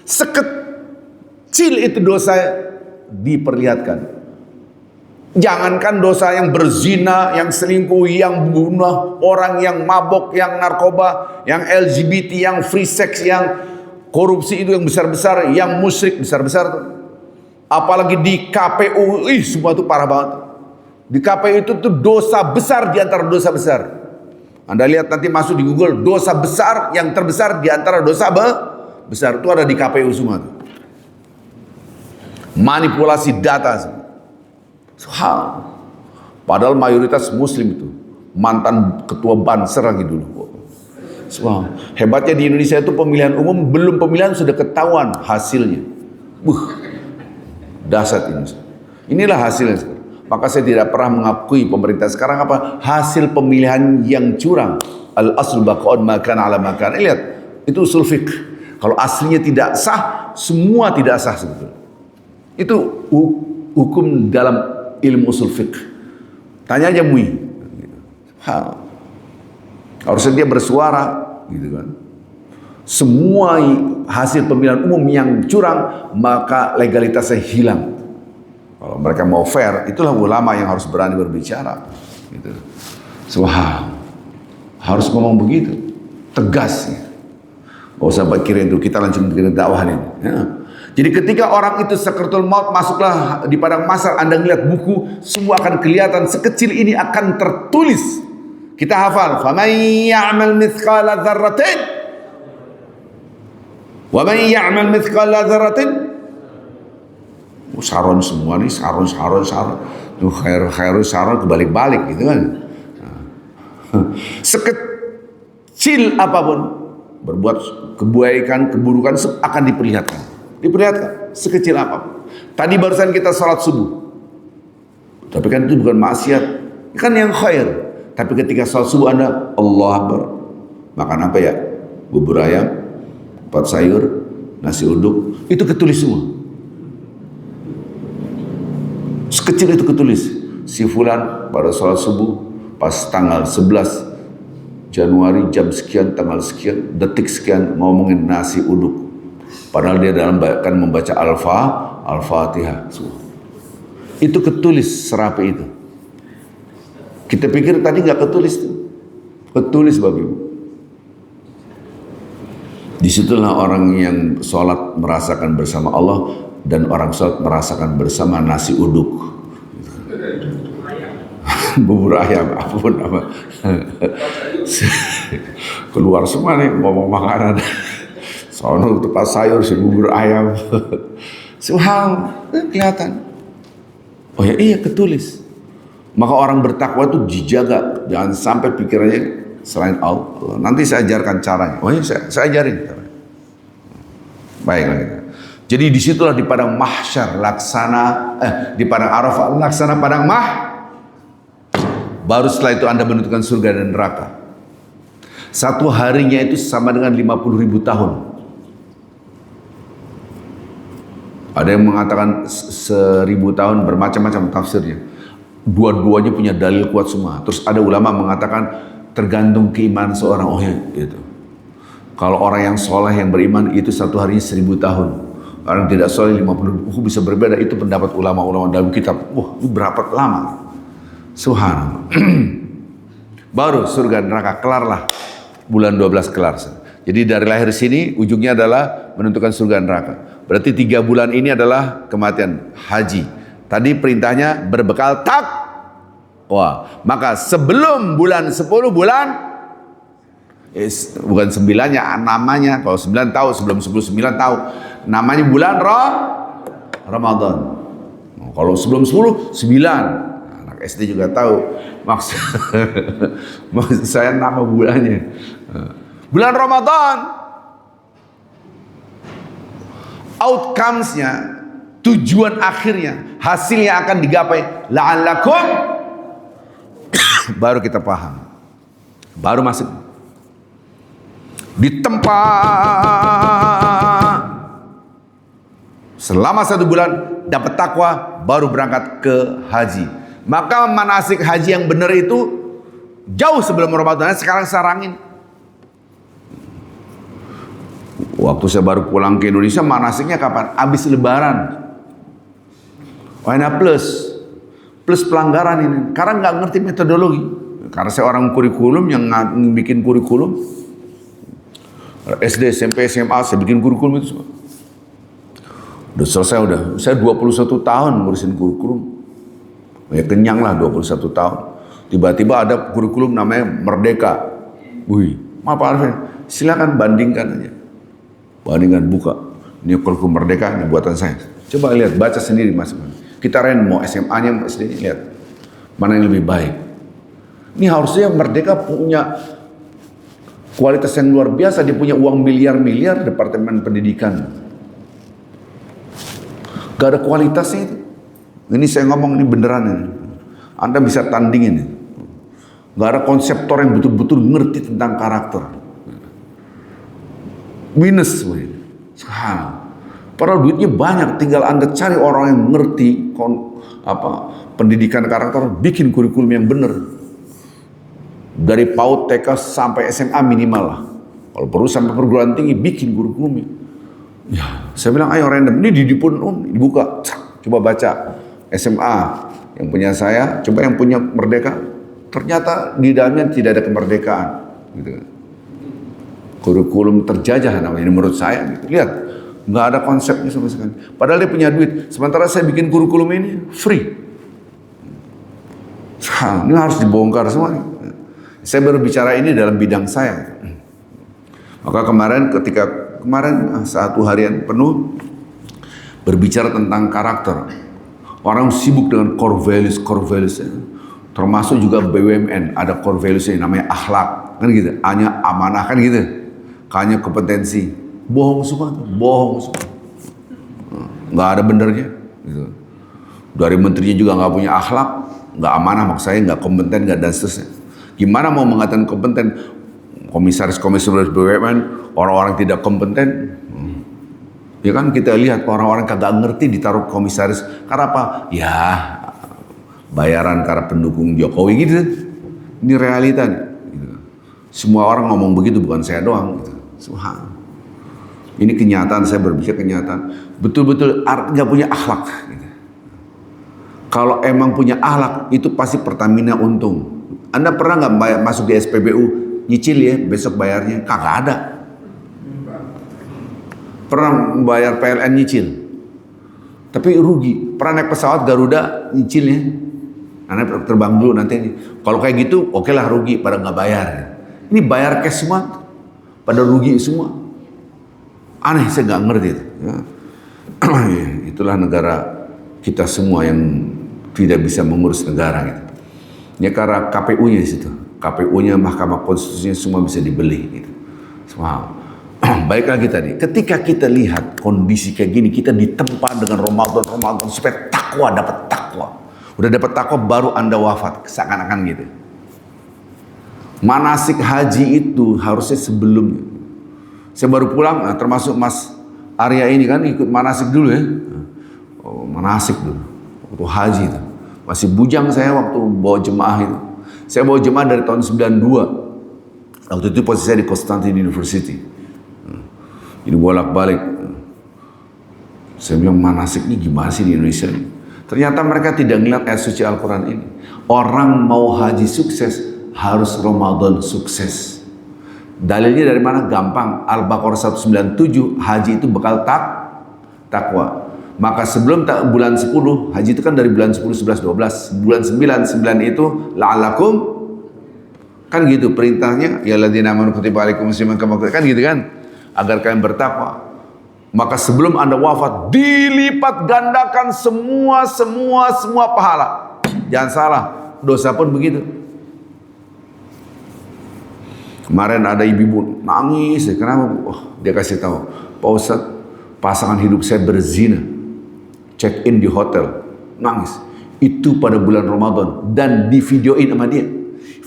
Sekecil itu dosa diperlihatkan. Jangankan dosa yang berzina, yang selingkuh, yang bunuh orang, yang mabok, yang narkoba, yang LGBT, yang free sex, yang korupsi itu yang besar-besar, yang musyrik besar-besar tuh. Apalagi di KPU, semua itu parah banget. Di KPU itu tuh dosa besar di antara dosa besar. Anda lihat nanti masuk di Google, dosa besar yang terbesar di antara dosa besar itu ada di KPU semua tuh. Manipulasi data. Padahal mayoritas muslim itu. Mantan ketua Banser lagi dulu. Hebatnya di Indonesia itu pemilihan umum, belum pemilihan sudah ketahuan hasilnya. Dahsyat ini. Inilah hasilnya. Maka saya tidak pernah mengakui pemerintah sekarang apa hasil pemilihan yang curang. Al asl baqa'un makan ala makan. Lihat, itu usul fiqh. Kalau aslinya tidak sah, semua tidak sah sebetulnya. Itu hukum dalam ilmu usul fiqh. Tanya aja MUI. Harusnya dia bersuara, gitu kan. Semua hasil pemilihan umum yang curang, maka legalitasnya hilang. Kalau mereka mau fair, itulah ulama yang harus berani berbicara. Gitu. Harus ngomong begitu, tegas. Gak usah pikirin itu, kita langsung pikirin dakwah nih. Ya. Jadi ketika orang itu sakaratul maut, masuklah di padang mahsyar, Anda ngeliat buku, semua akan kelihatan, sekecil ini akan tertulis. Kita hafal, faman ya'mal mithqala dzarratin wa man ya'mal mithqala dzarratin. Saron semua nih, saron. Tuh khair saron kebalik-balik gitu kan. Sekecil apapun berbuat kebaikan, keburukan akan diperlihatkan sekecil apapun. Tadi barusan kita salat subuh, tapi kan itu bukan maksiat, kan yang khair. Tapi ketika salat subuh Anda Allah Akbar, makan apa ya? Bubur ayam, 4 sayur, nasi uduk, itu ketulis semua. Sekecil itu ketulis. Si fulan pada salat subuh pas tanggal 11 Januari jam sekian, tanggal sekian, detik sekian ngomongin nasi uduk. Padahal dia dalam kan membaca Al-Fatihah. Itu ketulis serapi itu. Kita pikir tadi nggak ketulis tuh. Ketulis Bapak Ibu. Disitulah orang yang sholat merasakan bersama Allah, dan orang sholat merasakan bersama nasi uduk. Bubur ayam, apapun apa. Keluar semua nih ngomong makanan. Soalnya tempat sayur si bubur ayam. Kelihatan. Oh ya iya ketulis. Maka orang bertakwa itu dijaga, jangan sampai pikirannya selain Allah. Nanti saya ajarkan caranya. Oh iya saya ajarin. Baiklah. Jadi disitulah di padang mahsyar di padang Arafah laksana padang baru setelah itu Anda menentukan surga dan neraka. Satu harinya itu sama dengan 50.000 tahun. Ada yang mengatakan 1.000 tahun, bermacam-macam tafsirnya. Dua-duanya punya dalil kuat semua. Terus ada ulama mengatakan tergantung keimanan seorang. Oh ya, gitu. Kalau orang yang soleh yang beriman itu satu harinya 1.000 tahun. Orang tidak soleh 50 bisa berbeda. Itu pendapat ulama-ulama dalam kitab. Wah, itu berapa lama? Subhanallah. Baru surga neraka kelarlah. Bulan 12 kelar. Jadi dari lahir sini ujungnya adalah menentukan surga neraka. Berarti 3 bulan ini adalah kematian haji. Tadi perintahnya berbekal takwa. Maka sebelum bulan 10 bulan, bukan 9-nya namanya, kalau 9 tahu, sebelum 10 9 tahu. Namanya bulan Ramadan. Kalau sebelum 10 9. Anak SD juga tahu. Maksud saya nama bulannya. Bulan Ramadan. Outcomes-nya, tujuan akhirnya, hasilnya akan digapai la'allakum. Baru kita paham, baru masuk di tempat selama 1 bulan dapat takwa, baru berangkat ke haji. Maka manasik haji yang benar itu jauh sebelum Ramadan. Sekarang sarangin. Waktu saya baru pulang ke Indonesia, manasiknya kapan? Habis Lebaran. Wahana plus pelanggaran ini. Karena nggak ngerti metodologi. Karena saya orang kurikulum yang bikin kurikulum. SD, SMP, SMA, saya bikin kurikulum itu semua. Udah selesai udah. Saya 21 tahun ngurusin kurikulum. Ya kenyang lah 21 tahun. Tiba-tiba ada kurikulum namanya Merdeka. Wih, apa artinya? Silakan bandingkan aja. Bandingkan buka. Ini kurikulum Merdeka, ini buatan saya. Coba lihat, baca sendiri mas-mas. Kita mau SMA-nya, SD-nya, lihat. Mana yang lebih baik. Ini harusnya Merdeka punya kualitas yang luar biasa. Dia punya uang miliar-miliar, Departemen Pendidikan. Gak ada kualitasnya itu. Ini saya ngomong ini beneran ini. Anda bisa tandingin. Gak ada konseptor yang betul-betul ngerti tentang karakter. Minus. Padahal duitnya banyak, tinggal Anda cari orang yang ngerti pendidikan karakter, bikin kurikulum yang benar. Dari PAUD, TK sampai SMA minimal lah. Kalau perlu sampai perguruan tinggi, bikin kurikulumnya. Ya, saya bilang ayo random, ini dipun dibuka, coba baca SMA yang punya saya, coba yang punya Merdeka, ternyata di dalamnya tidak ada kemerdekaan. Gitu. Kurikulum terjajah namanya menurut saya. Gitu. Lihat, nggak ada konsepnya sama sekali. Padahal dia punya duit. Sementara saya bikin kurikulum ini free. Ini harus dibongkar semua. Saya baru bicara ini dalam bidang saya. Maka kemarin satu harian penuh berbicara tentang karakter. Orang sibuk dengan core values. Termasuk juga BUMN ada core values yang namanya akhlak, kan gitu. Hanya amanah kan gitu. Hanya kompetensi. Bohong semua. Nggak ada benernya. Gitu. Dari menterinya juga nggak punya akhlak, nggak amanah, maksudnya nggak kompeten, nggak dan seterusnya. Gimana mau mengatakan kompeten? Komisaris BUMN, orang-orang tidak kompeten. Ya kan kita lihat orang-orang kagak ngerti ditaruh komisaris. Karena apa? Ya bayaran karena pendukung Jokowi gitu. Ini realita nih. Gitu. Semua orang ngomong begitu, bukan saya doang. Gitu. Ini kenyataan, saya berbicara kenyataan. Betul-betul nggak punya akhlak. Gitu. Kalau emang punya akhlak, itu pasti Pertamina untung. Anda pernah nggak masuk di SPBU? Nyicil ya, besok bayarnya, kagak ada. Pernah bayar PLN nyicil, tapi rugi. Pernah naik pesawat Garuda nyicilnya, Anda terbang dulu nanti ini. Kalau kayak gitu, oke lah rugi, pada nggak bayar. Ini bayar cash semua, pada rugi semua. Aneh, saya nggak ngerti itu. Ya. Itulah negara kita semua yang tidak bisa mengurus negara gitu. Ya karena KPU-nya di situ. KPU-nya, Mahkamah Konstitusinya semua bisa dibeli gitu. Wow. Baik lagi tadi, ketika kita lihat kondisi kayak gini, kita ditempa dengan Ramadan supaya takwa, dapat takwa. Udah dapat takwa baru Anda wafat, seakan-akan gitu. Manasik haji itu harusnya sebelumnya. Saya baru pulang, termasuk Mas Arya ini kan ikut manasik dulu ya. Oh, manasik dulu, waktu haji itu. Masih bujang saya waktu bawa jemaah itu. Saya bawa jemaah dari tahun 92. Waktu itu posisi saya di Constantine University. Ini bolak-balik. Saya bilang manasik ini gimana sih di Indonesia ini? Ternyata mereka tidak ngeliat ayat suci Al-Quran ini. Orang mau haji sukses harus Ramadan sukses. Dalilnya dari mana? Gampang. Al-Baqarah 197, haji itu bekal takwa. Maka sebelum bulan 10, haji itu kan dari bulan 10, 11, 12. Bulan 9 itu la'alakum, kan gitu perintahnya. Ya alladzina amanu kutiba alaikumus syiyam kan gitu kan. Agar kalian bertakwa. Maka sebelum Anda wafat, dilipat gandakan semua pahala. Jangan salah, dosa pun begitu. Kemarin ada ibu-ibu nangis, kenapa? Dia kasih tahu, Pak Ustadz, pasangan hidup saya berzina. Check in di hotel, nangis. Itu pada bulan Ramadan dan di videoin sama dia.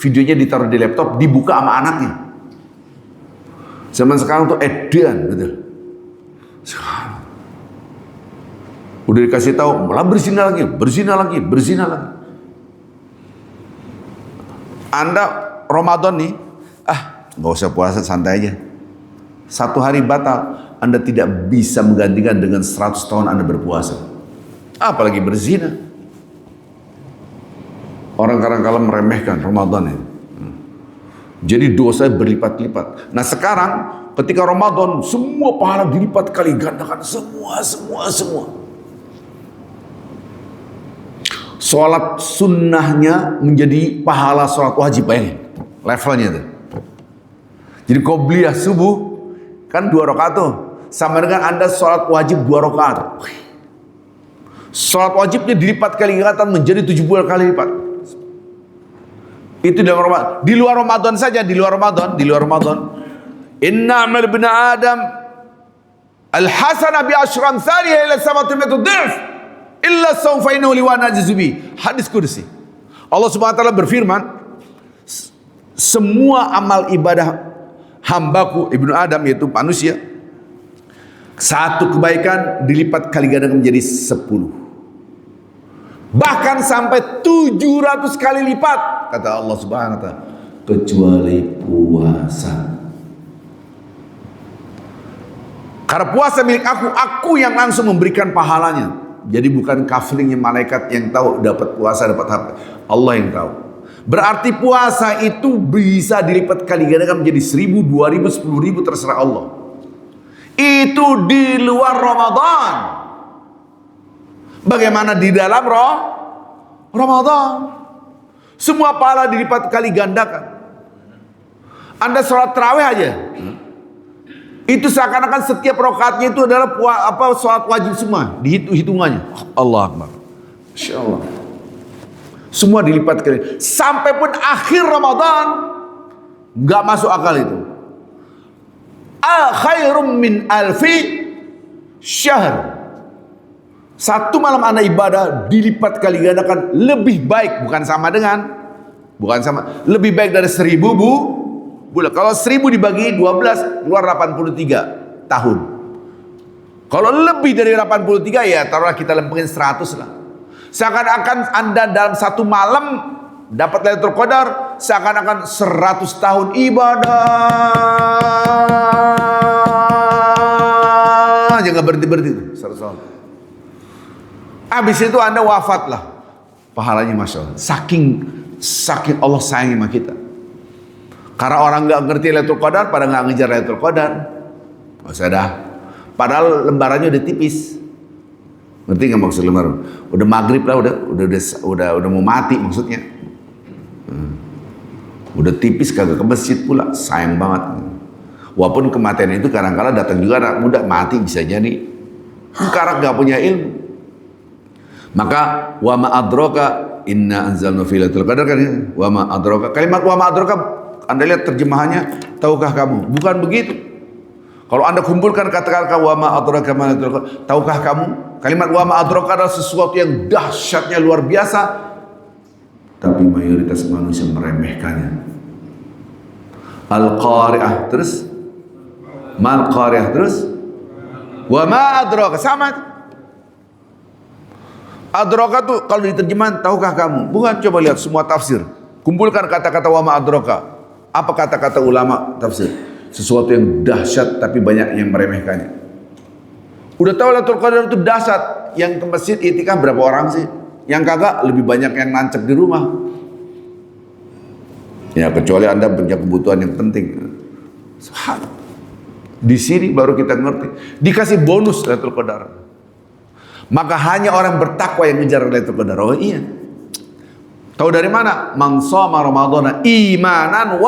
Videonya ditaruh di laptop, dibuka sama anaknya. Zaman sekarang tuh edan, betul. Udah dikasih tahu, malah berzina lagi. Anda Ramadan nih, nggak usah puasa, santai aja. 1 hari batal, Anda tidak bisa menggantikan dengan 100 tahun Anda berpuasa. Apalagi berzina. Orang kadang-kadang meremehkan Ramadan ini. Jadi dosa berlipat-lipat. Nah sekarang ketika Ramadan semua pahala dilipat kali gandakan semua. Sholat sunnahnya menjadi pahala sholat wajib, bayangin levelnya tuh. Jadi qobliyah subuh kan 2 rakaat tuh, sama dengan Anda sholat wajib 2 rakaat. Sholat wajibnya dilipat kali gandakan menjadi 70 kali lipat. Itu dalam Ramadan. Di luar Ramadan saja, di luar Ramadan. Inna amal ibn Adam al-hasanah bi asyran thaniya ila 700 dhif illa sawfa innahu liwana jazubi. Hadis kursi. Allah Subhanahu wa taala berfirman, semua amal ibadah hambaku Ibnu Adam, yaitu manusia, Satu kebaikan dilipat kali ganda menjadi 10. Bahkan sampai 700 kali lipat, kata Allah Subhanahu wa taala, kecuali puasa. Karena puasa milik aku yang langsung memberikan pahalanya. Jadi bukan kaflingnya malaikat yang tahu dapat puasa dapat apa. Allah yang tahu. Berarti puasa itu bisa dilipat kali gandakan menjadi 1000, 2000, 10.000 terserah Allah. Itu di luar Ramadan. Bagaimana di dalam Ramadan? Semua pahala dilipat kali gandakan. Anda sholat tarawih aja, itu seakan-akan setiap rakaatnya itu adalah sholat wajib semua, dihitung-hitungannya. Allah Akbar. Masya Allah. Semua dilipat kali. Sampai pun akhir Ramadan nggak masuk akal itu. Khairum min alfi syahr. Satu malam Anda ibadah dilipat kali gandakan lebih baik, bukan sama, lebih baik dari 1000 bulan. Kalau 1000 dibagi 12 keluar 83 tahun. Kalau lebih dari 83 ya taruhlah kita lempengin 100 lah. Seakan-akan Anda dalam satu malam dapat Lailatul Qadar, seakan-akan 100 tahun ibadah. Jangan berhenti-berhenti itu 100 tahun. Habis itu Anda wafat lah. Pahalanya Masya Allah. Saking Allah sayang sama kita. Karena orang nggak ngerti Lailatul Qadar, pada nggak ngejar Lailatul Qadar. Oh sudah. Padahal lembarannya udah tipis. Ngerti nggak maksud lembaran? Udah maghrib lah, udah mau mati maksudnya. Udah tipis kagak ke masjid pula, sayang banget. Walaupun kematian itu kadang-kadang datang juga anak muda mati bisa jadi. Karena nggak punya ilmu. Maka wa ma adraka inna anzalna fi lailatul qadar kan ya? Wa ma adraka. Kalimat wa ma adraka Anda lihat terjemahannya, tahukah kamu? Bukan begitu. Kalau Anda kumpulkan kata-kata wa ma adraka ma lailatul qadar, tahukah kamu? Kalimat wa ma adraka adalah sesuatu yang dahsyatnya luar biasa, tapi mayoritas manusia meremehkannya. Al-qari'ah terus mal qari'ah terus wa ma adraka sama. Adraka tuh kalau diterjemahkan tahukah kamu? Bukan, coba lihat semua tafsir. Kumpulkan kata-kata wa ma adraka. Apa kata-kata ulama tafsir? Sesuatu yang dahsyat tapi banyak yang meremehkannya. Udah tahu Lailatul Qadar itu dahsyat, yang ke masjid itikaf berapa orang sih? Yang kagak lebih banyak yang nancep di rumah. Ya kecuali Anda punya kebutuhan yang penting. Di sini baru kita ngerti. Dikasih bonus Lailatul Qadar. Maka hanya orang bertakwa yang ngejar Lailatul Qadar. Oh iya. Tahu dari mana? Man shoma Ramadhana imanan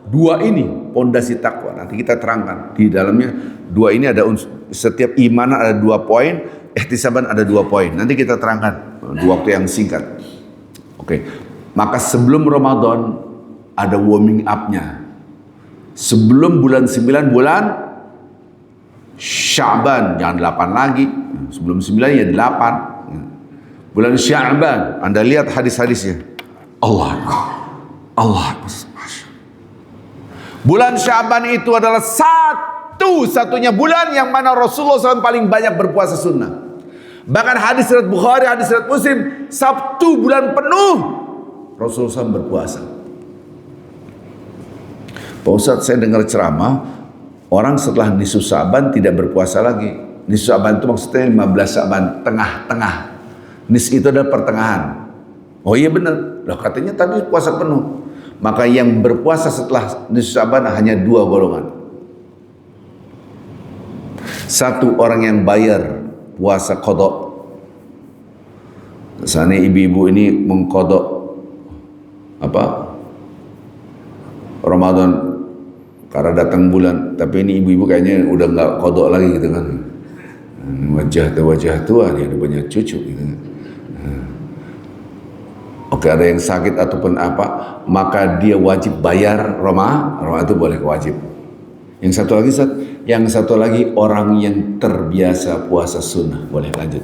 dua ini pondasi takwa. Nanti kita terangkan di dalamnya. Dua ini ada setiap imanan ada 2 poin, ihtisaban ada 2 poin. Nanti kita terangkan di waktu yang singkat. Oke. Maka sebelum Ramadan ada warming up-nya. Sebelum bulan 9 bulan Sya'ban, jangan 8 lagi. Sebelum 9 ya 8. Bulan Sya'ban, Anda lihat hadis-hadisnya. Allah. Bulan Sya'ban itu adalah satu-satunya bulan yang mana Rasulullah SAW paling banyak berpuasa sunnah. Bahkan hadis riwayat Bukhari, hadis riwayat Muslim, Sabtu bulan penuh Rasulullah SAW berpuasa. Pak Ustadz, saya dengar ceramah, orang setelah nisfu Sya'ban tidak berpuasa lagi. Nisfu Sya'ban itu maksudnya 15 Sya'ban, tengah-tengah. Nis itu adalah pertengahan. Oh iya benar. Lah katanya tadi puasa penuh. Maka yang berpuasa setelah nisfu Sya'ban hanya 2 golongan. Satu, orang yang bayar puasa qadha. Misalnya ibu-ibu ini mengqadha Ramadan karena datang bulan, tapi ini ibu-ibu kayaknya udah nggak qadha lagi gitu kan. Wajah tua dia udah banyak cucu gitu. Oke, ada yang sakit ataupun apa, maka dia wajib bayar Ramadan itu boleh wajib. Yang satu lagi orang yang terbiasa puasa sunnah boleh lanjut.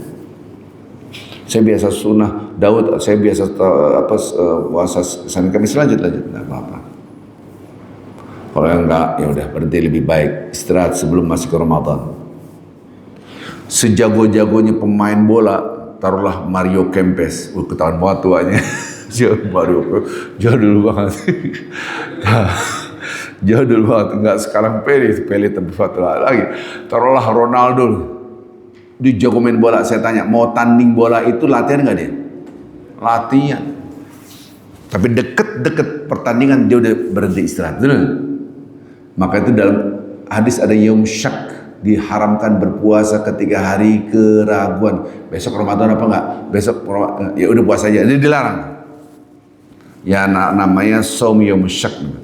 Saya biasa sunnah Daud, saya biasa puasa Senin Kamis, lanjut nggak apa-apa. Kalau yang enggak ya udah berhenti, lebih baik istirahat sebelum masuk ke Ramadan. sejago-jagonya pemain bola, taruhlah Mario Kempes, ketahuan banget tuanya. Mario jadul banget. Jadul banget, enggak sekarang Pele tapi fatwa lagi. Taruhlah Ronaldo, dia jago main bola. Saya tanya, mau tanding bola itu latihan nggak dia? Latihan. Tapi deket pertandingan dia udah berhenti istirahat. Betul? Maka itu dalam hadis ada yaum syak, diharamkan berpuasa ketika hari keraguan. Besok Ramadan apa enggak? Besok ya udah puasa aja. Jadi dilarang. Ya namanya shaum yaum syak.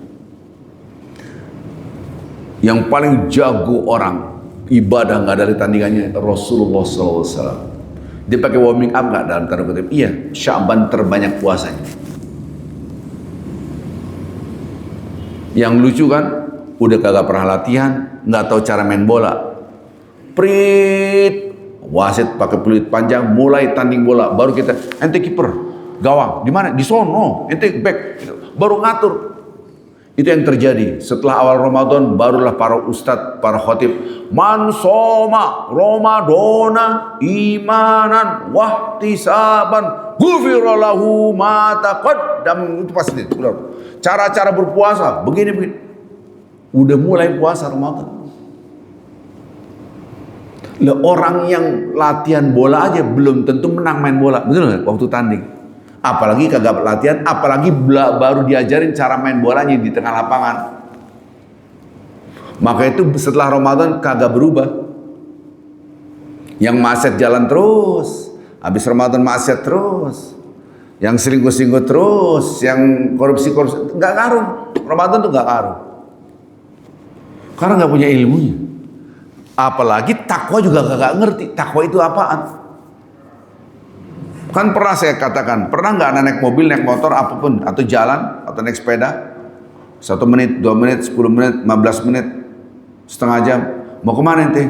Yang paling jago orang ibadah nggak ada tandingannya Rasulullah SAW. Dia pakai warming up nggak dalam tanda kutip? Iya, Sya'ban terbanyak puasanya. Yang lucu kan, udah kagak pernah latihan, nggak tahu cara main bola. Prit, wasit pakai peluit panjang, mulai tanding bola, baru kita, ente kiper, gawang, di mana? Di sono, ente back, baru ngatur. Itu yang terjadi. Setelah awal Ramadan, barulah para ustadz, para khotib, man soma Ramadana imanan wahtisaban ghufira lahu ma taqaddam. Itu pasti. Cara-cara berpuasa begini. Udah mulai puasa Ramadan. Lah orang yang latihan bola aja belum tentu menang main bola, betul nggak? Waktu tanding. Apalagi kagak latihan, apalagi baru diajarin cara main bolanya di tengah lapangan. Maka itu setelah Ramadan kagak berubah. Yang maksiat jalan terus, habis Ramadan maksiat terus. Yang selingkuh-selingkuh terus, yang korupsi-korupsi, nggak ngaruh. Ramadan tuh nggak ngaruh. Karena nggak punya ilmunya. Apalagi takwa juga nggak ngerti. Takwa itu apaan? Kan pernah saya katakan, pernah nggak anak naik mobil, naik motor, apapun, atau jalan, atau naik sepeda, 1 menit, 2 menit, 10 menit, 15 menit, setengah jam, mau kemana ente?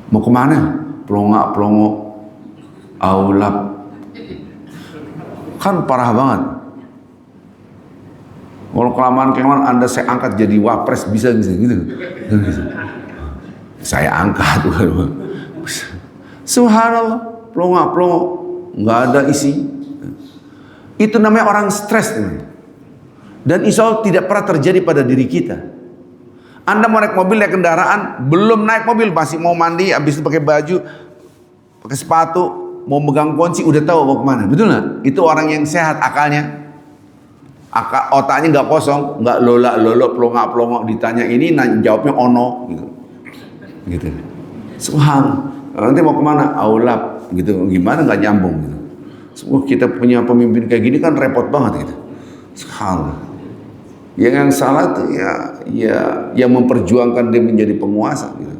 Mau kemana? Pelongo, aulap. Kan parah banget. Kalau kelamaan Anda saya angkat jadi wapres, bisa gitu. Saya angkat. Subhanallah, pelongo, nggak ada isi. Itu namanya orang stres. Dan insya Allah tidak pernah terjadi pada diri kita. Anda mau naik mobil, naik kendaraan, belum naik mobil, masih mau mandi, habis itu pakai baju, pakai sepatu, mau megang kunci, udah tahu mau kemana. Betul nggak? Itu orang yang sehat akalnya. Otaknya nggak kosong, nggak lolo, pelongo, ditanya ini, jawabnya ono, gitu. Subhanallah. Nanti mau kemana? Aulap, gitu. Gimana nggak nyambung, gitu. Semua kita punya pemimpin kayak gini kan repot banget, gitu. Subhanallah. Yang salah tuh ya yang memperjuangkan dia menjadi penguasa, gitu.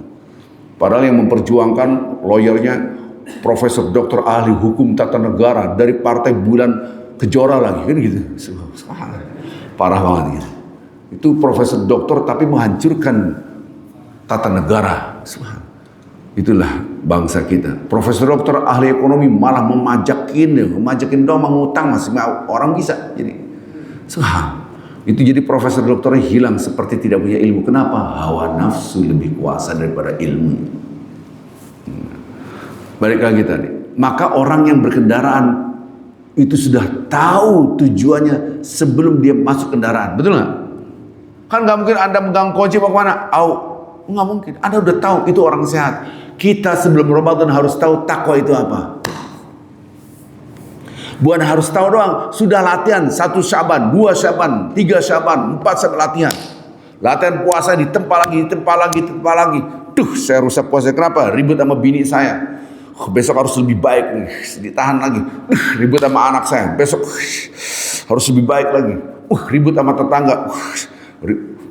Padahal yang memperjuangkan lawyernya profesor doktor ahli hukum tata negara dari partai bulan Kejora lagi, kan gitu. Parah banget, gitu. Itu profesor doktor tapi menghancurkan tata negara. Itulah bangsa kita. Profesor doktor ahli ekonomi malah memajakin doang, mengutang masih orang bisa. Jadi itu jadi profesor doktornya hilang seperti tidak punya ilmu. Kenapa? Hawa nafsu lebih kuasa daripada ilmu. Balik lagi tadi. Maka orang yang berkendaraan itu sudah tahu tujuannya sebelum dia masuk kendaraan. Betul nggak? Kan nggak mungkin Anda megang kunci mau kemana? Nggak mungkin. Anda udah tahu itu orang sehat. Kita sebelum Ramadan harus tahu takwa itu apa. Bukan harus tahu doang. Sudah latihan 1 Sya'ban, 2 Sya'ban, 3 Sya'ban, 4 Sya'ban latihan. Latihan puasa ditempa lagi. Saya rusak puasa. Kenapa? Ribut sama bini saya. Besok harus lebih baik nih. Ditahan lagi. Ribut sama anak saya. Besok harus lebih baik lagi. Ribut sama tetangga.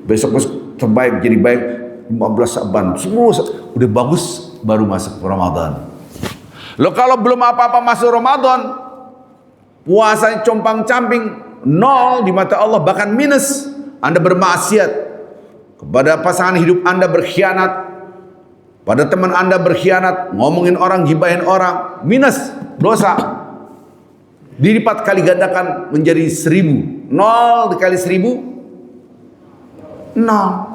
Besok terbaik, jadi baik. 15 Sya'ban. Semua udah bagus. Baru masuk Ramadan. Loh kalau belum apa-apa masuk Ramadan, puasanya compang-camping, 0 di mata Allah, bahkan minus. Anda bermaksiat kepada pasangan hidup Anda, berkhianat pada teman Anda, berkhianat, ngomongin orang, gibahin orang, minus dosa. Dilipat kali gandakan menjadi 1000. 0 dikali 1000, 0.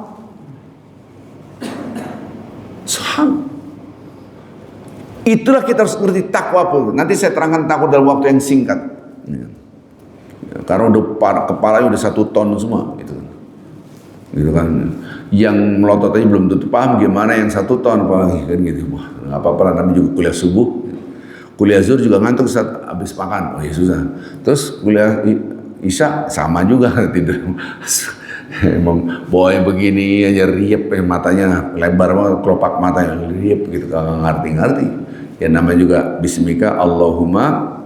Subhanallah. Itulah kita harus ngerti takwa. Nanti saya terangkan takwa dalam waktu yang singkat. Ya, karena udah kepalanya udah 1 ton semua gitu kan. Yang melotot aja belum tentu paham gimana yang 1 ton apalagi kan gitu. Wah, nggak apa-apa lah, namanya juga kuliah subuh, kuliah zuhur juga ngantuk saat habis makan. Oh ya susah. Terus kuliah isya sama juga tidur. Emang boy begini aja riep, matanya lebar banget, kelopak matanya riep gitu, kagak ngerti-ngerti. Ya namanya juga bismika Allahumma,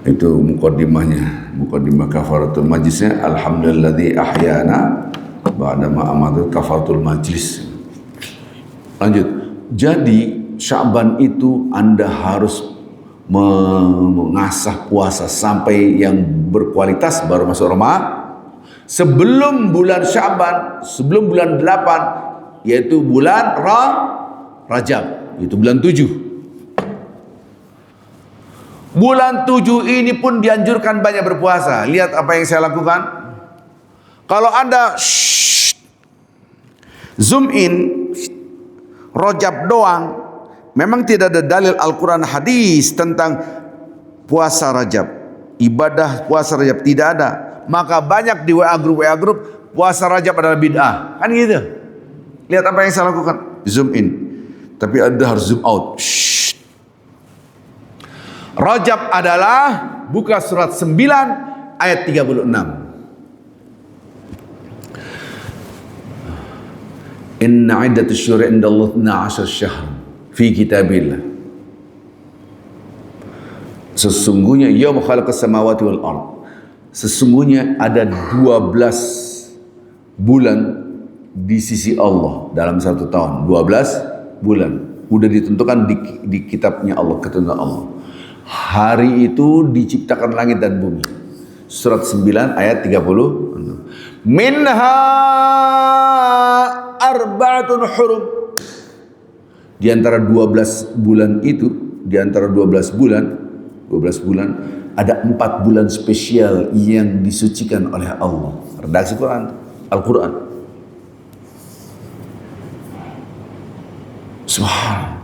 itu mukaddimah kafaratul majlisnya, alhamdulilladzi ahyana ba'da ma amatu kafaratul majlis. Lanjut. Jadi Sya'ban itu Anda harus mengasah puasa sampai yang berkualitas baru masuk Ramadan. Sebelum bulan Sya'ban, sebelum bulan 8, yaitu bulan Rajab, itu bulan 7. Bulan 7 ini pun dianjurkan banyak berpuasa. Lihat apa yang saya lakukan. Kalau Anda zoom in Rajab doang, memang tidak ada dalil Al-Quran hadis tentang puasa Rajab, ibadah puasa Rajab, tidak ada. Maka banyak di WA grup puasa Rajab adalah bid'ah, kan gitu. Lihat apa yang saya lakukan, zoom in, tapi Anda harus zoom out. Rajab adalah, buka surat 9 ayat 36. Inna iddatash syuhuri indallahi 12 syahr fi kitabillah. Sesungguhnya yaum khalaqas samawati wal ard, sesungguhnya ada 12 bulan di sisi Allah dalam 1 tahun. 12 bulan udah ditentukan di kitabnya Allah, ketentuan Allah. Hari itu diciptakan langit dan bumi. Surat 9 ayat 30. Minha arba'atun hurum. Di antara 12 bulan itu, di antara 12 bulan ada 4 bulan spesial yang disucikan oleh Allah. Redaksi Quran, Al-Quran. Subhanallah.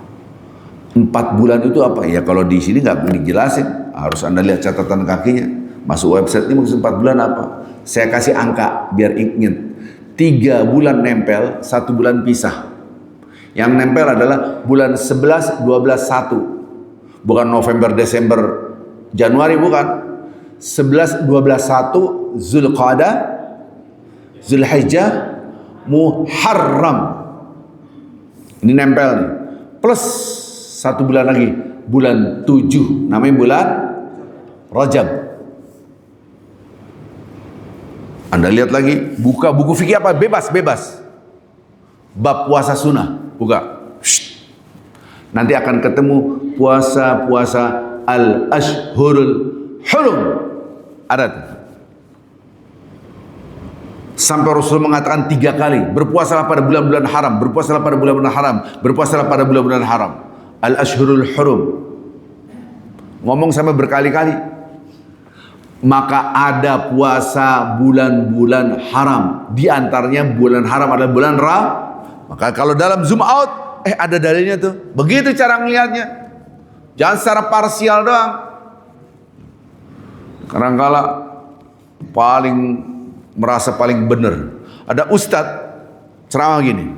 4 bulan itu apa? Ya kalau di sini nggak dijelasin, harus Anda lihat catatan kakinya. Masuk website ini maksud 4 bulan apa? Saya kasih angka biar ingat. 3 bulan nempel, 1 bulan pisah. Yang nempel adalah bulan 11, 12, 1. Bukan November, Desember, Januari, bukan. 11, 12, 1 Zulqa'dah, Zulhijjah, Muharram. Ini nempel nih. Plus 1 bulan lagi, bulan 7, namanya bulan Rajab. Anda lihat lagi, buka buku fikih apa? Bebas. Bab puasa sunnah, buka. Nanti akan ketemu puasa al-ashhurul hurum. Ada tuh. Sampai Rasul mengatakan 3 kali, berpuasalah pada bulan-bulan haram, berpuasalah pada bulan-bulan haram, berpuasalah pada bulan-bulan haram. Al-ashhurul hurum. Ngomong sampai berkali-kali. Maka ada puasa bulan-bulan haram. Di antaranya bulan haram adalah bulan Maka kalau dalam zoom out, ada dalilnya tuh. Begitu cara ngelihatnya. Jangan secara parsial doang. Kadang-kala merasa paling benar. Ada ustadz ceramah gini.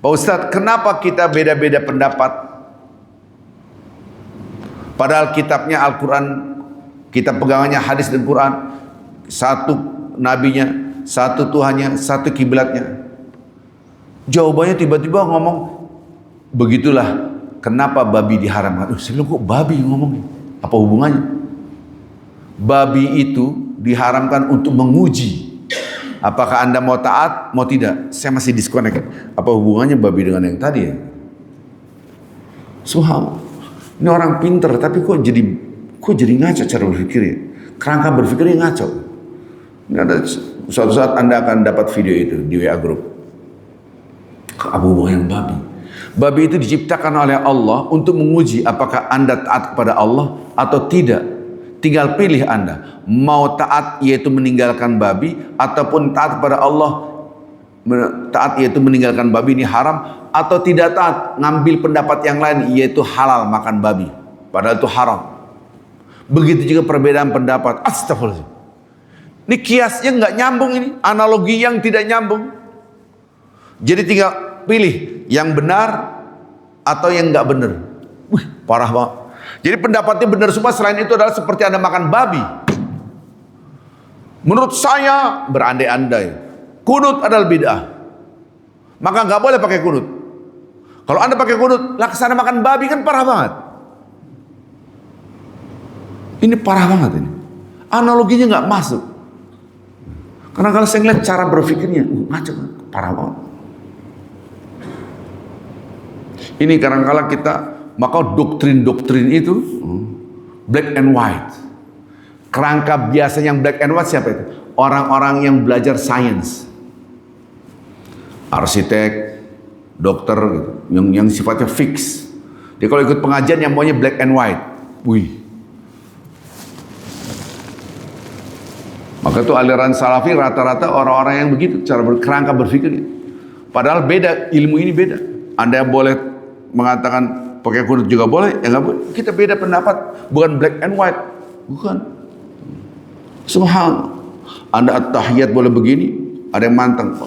Pak Ustadz, kenapa kita beda-beda pendapat? Padahal kitabnya Al-Quran, kitab pegangannya hadis dan Quran, satu nabinya, satu Tuhannya, satu kiblatnya. Jawabannya tiba-tiba ngomong, begitulah kenapa babi diharamkan. Saya bilang, kok babi ngomongnya? Apa hubungannya? Babi itu diharamkan untuk menguji apakah Anda mau taat, mau tidak. Saya masih disconnect. Apa hubungannya babi dengan yang tadi ya? Subhanallah. Ini orang pinter, tapi kok jadi ngaco cara berpikirnya. Kerangka berpikirnya ngaco. Ini ada suatu saat Anda akan dapat video itu di WA group. Apa hubungannya babi? Babi itu diciptakan oleh Allah untuk menguji apakah Anda taat kepada Allah atau tidak. Tinggal pilih Anda, mau taat yaitu meninggalkan babi, ataupun taat kepada Allah taat yaitu meninggalkan babi ini haram, atau tidak taat ngambil pendapat yang lain yaitu halal makan babi, padahal itu haram. Begitu juga perbedaan pendapat. Astagfirullah. Ini kiasnya nggak nyambung, ini analogi yang tidak nyambung. Jadi tinggal pilih yang benar atau yang nggak benar. Wih, parah banget. Jadi pendapatnya benar semua, selain itu adalah seperti Anda makan babi. Menurut saya berandai-andai kunut adalah bid'ah, maka nggak boleh pakai kunut. Kalau Anda pakai kunut, laksana makan babi, kan parah banget. Ini parah banget ini. Analoginya nggak masuk. Karena kalau saya ngeliat cara berpikirnya, ngaco, parah banget. Ini kadang-kala kita, maka doktrin-doktrin itu black and white. Kerangka biasa yang black and white siapa itu? Orang-orang yang belajar sains, arsitek, dokter gitu, yang sifatnya fix. Dia kalau ikut pengajian yang maunya black and white. Wih. Maka itu aliran salafi rata-rata orang-orang yang begitu cara kerangka berpikirnya. Padahal beda, ilmu ini beda. Anda boleh mengatakan pakai kunut juga boleh, ya nggak boleh. Kita beda pendapat, bukan black and white, bukan. Subhanallah. Anda at-tahiyat boleh begini, ada yang mantang.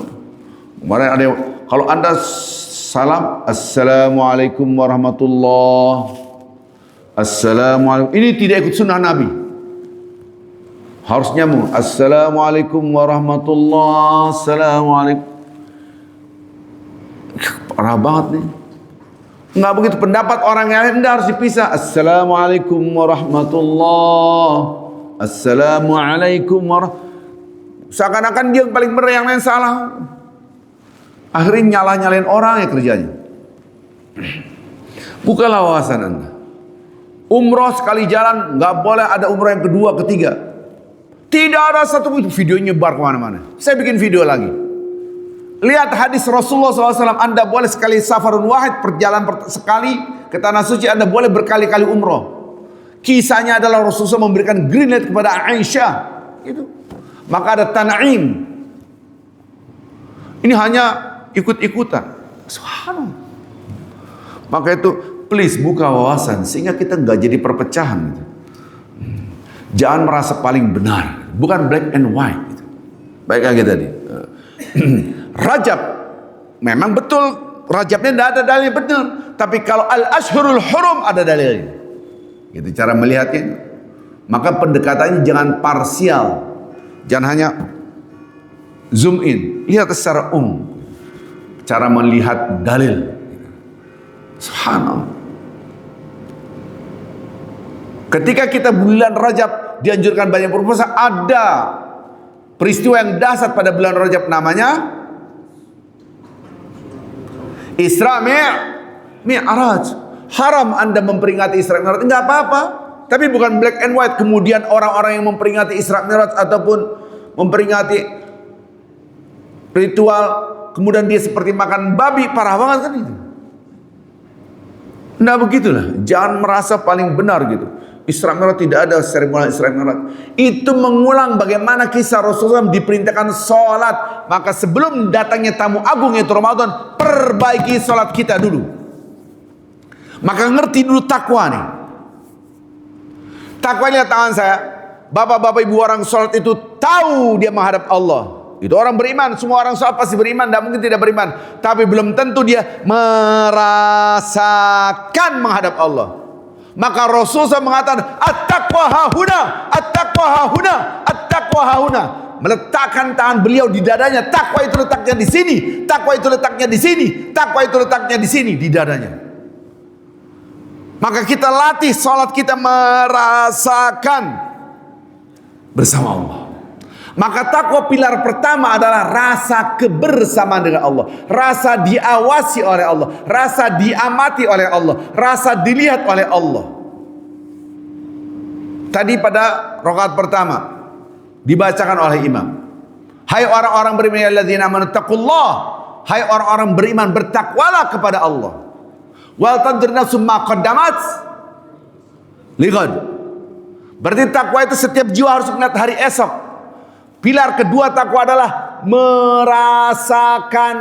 Kemarin ada yang, kalau Anda salam, assalamualaikum warahmatullah, assalamualaikum, ini tidak ikut sunnah Nabi. Harus nyambung. Assalamualaikum warahmatullah, assalamualaikum. Parah banget nih. Nggak begitu pendapat orang yang lain, Anda harus dipisah. Assalamualaikum warahmatullah, assalamualaikum warahmatullah. Seakan-akan dia yang paling benar, yang lain salah. Akhirnya nyalah-nyalain orang ya kerjanya. Bukalah wawasan Anda. Umroh sekali jalan, nggak boleh ada umroh yang kedua, ketiga. Tidak ada satu video nyebar kemana-mana. Saya bikin video lagi. Lihat hadis Rasulullah SAW. Anda boleh sekali safarun wahid, perjalanan sekali ke tanah suci. Anda boleh berkali-kali umroh. Kisahnya adalah Rasulullah memberikan green light kepada Aisyah. Itu. Maka ada Tan'im. Ini hanya ikut-ikutan. Subhanallah. Maka itu please buka wawasan sehingga kita nggak jadi perpecahan. Gitu. Jangan merasa paling benar, bukan black and white. Gitu. Baik lagi tadi. Rajab, memang betul Rajabnya tidak ada dalil benar. Tapi kalau al-ashhurul hurum ada dalilnya. Gitu cara melihatnya. Maka pendekatannya jangan parsial, jangan hanya zoom in. Lihat secara cara melihat dalil. Subhanallah. Ketika kita bulan Rajab dianjurkan banyak berpuasa, ada peristiwa yang dahsyat pada bulan Rajab namanya Isra Mi'raj. Haram Anda memperingati Isra Mi'raj, enggak apa-apa, tapi bukan black and white. Kemudian orang-orang yang memperingati Isra Mi'raj ataupun memperingati ritual, kemudian dia seperti makan babi, parah banget kan itu. Nah begitulah, jangan merasa paling benar gitu. Isra Mi'raj tidak ada seremoni Isra Mi'raj. Itu mengulang bagaimana kisah Rasulullah diperintahkan sholat. Maka sebelum datangnya tamu agung yaitu Ramadan, perbaiki sholat kita dulu. Maka ngerti dulu takwa nih. Takwa lihat tangan saya. Bapak-bapak ibu orang sholat itu tahu dia menghadap Allah. Itu orang beriman. Semua orang sholat pasti beriman. Tidak mungkin tidak beriman. Tapi belum tentu dia merasakan menghadap Allah. Maka Rasulullah mengatakan at-taqwa hahuna, at-taqwa hahuna, at-taqwa hahuna. Meletakkan tangan beliau di dadanya. Takwa itu letaknya di sini, takwa itu letaknya di sini, takwa itu letaknya di sini, di dadanya. Maka kita latih salat kita merasakan bersama Allah. Maka takwa pilar pertama adalah rasa kebersamaan dengan Allah, rasa diawasi oleh Allah, rasa diamati oleh Allah, rasa dilihat oleh Allah. Tadi pada rakaat pertama dibacakan oleh imam, hai orang-orang beriman alladzina amanu taqullah, hai orang-orang beriman bertakwalah kepada Allah. Wal tanzur nafsum ma qaddamat lighad. Berarti takwa itu setiap jiwa harus melihat hari esok. Pilar kedua takwa adalah merasakan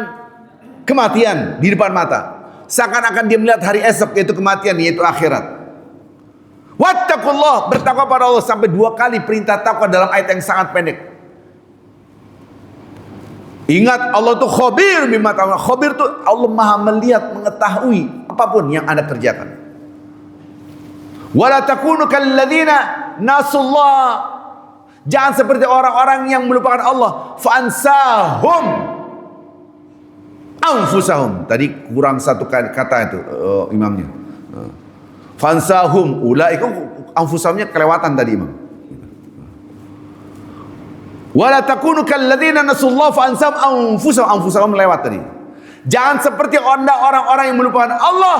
kematian di depan mata. Seakan-akan dia melihat hari esok, yaitu kematian, yaitu akhirat. Wattaqullah, bertakwa pada Allah, sampai 2 kali perintah takwa dalam ayat yang sangat pendek. Ingat, Allah itu khabir bima ta'malun. Khabir itu Allah maha melihat, mengetahui apapun yang Anda kerjakan. Wala takunu kalladzina nasullah. Jangan seperti orang-orang yang melupakan Allah. Fa'ansahum anfusahum. Tadi kurang satu kata itu imamnya. Fansahum ulaika, anfusahumnya kelewatan tadi imam. Wala takunu kalladzina nasullah fa'ansahum anfusahum. Anfusahum lewat tadi. Jangan seperti orang-orang yang melupakan Allah,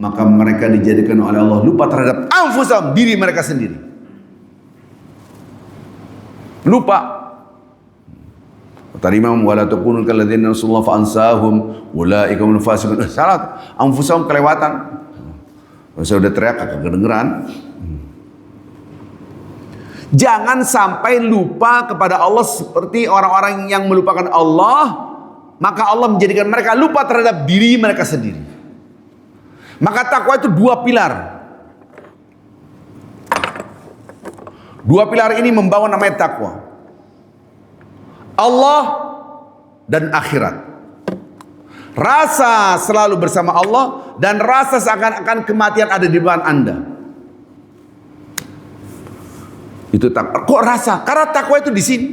maka mereka dijadikan oleh Allah lupa terhadap anfusahum, diri mereka sendiri. Lupa. Tadi imam, wala takunu kalladzina nasullah fa'ansahum ulaika humul fasiqun. Salah, anfusahum kelewatan. Saya udah teriak agak kedengeran. Jangan sampai lupa kepada Allah seperti orang-orang yang melupakan Allah, maka Allah menjadikan mereka lupa terhadap diri mereka sendiri. Maka takwa itu 2 pilar. 2 pilar ini membangun namanya takwa. Allah dan akhirat. Rasa selalu bersama Allah dan rasa seakan-akan kematian ada di depan Anda. Itu takwa. Kok rasa? Karena takwa itu di sini.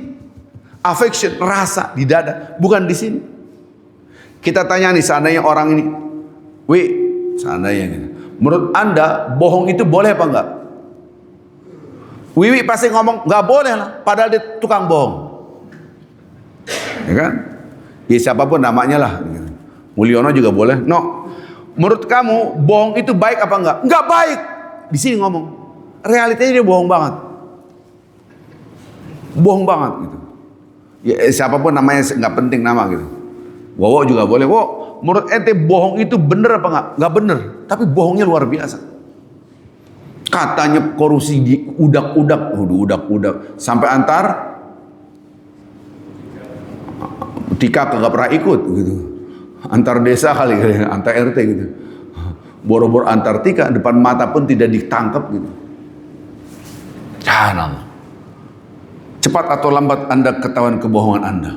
Affection, rasa di dada, bukan di sini. Kita tanya nih, seandainya orang ini, seandainya gitu, menurut Anda bohong itu boleh apa enggak? Wiwi pasti ngomong nggak boleh lah, padahal dia tukang bohong. Ya kan? Ya siapapun namanya lah. Mulyono juga boleh. No, menurut kamu bohong itu baik apa enggak? Enggak baik. Di sini ngomong, realitanya dia bohong banget. Bohong banget gitu. Ya siapapun namanya, nggak penting nama gitu. Wowo juga boleh. Wo, menurut ente bohong itu bener apa enggak? Enggak bener, tapi bohongnya luar biasa. Katanya korupsi di udak-udak sampai antar Tika kagak pernah ikut gitu. Antar desa kali, antar RT gitu. Boro-boro antar Tika, depan mata pun tidak ditangkap gitu. Jangan. Cepat atau lambat Anda ketahuan kebohongan Anda.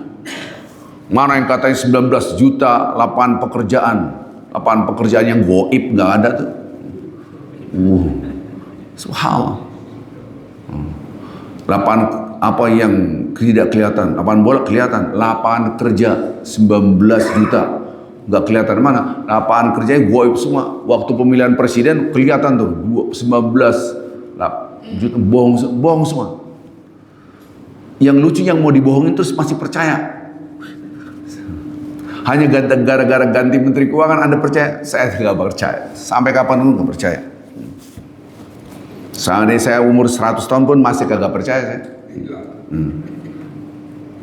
Mana yang katanya 19 juta lapangan pekerjaan yang goib, nggak ada tuh. Subhanallah. Lapangan apa yang tidak kelihatan, lapangan bola kelihatan, lapangan kerja 19 juta nggak kelihatan mana, lapangan kerjanya goib semua. Waktu pemilihan presiden kelihatan tuh 19 juta, bohong semua. Yang lucu yang mau dibohongin terus masih percaya. Hanya gara-gara ganti menteri keuangan Anda percaya? Saya nggak percaya. Sampai kapan pun nggak percaya. Seandainya saya umur 100 tahun pun masih kagak percaya saya.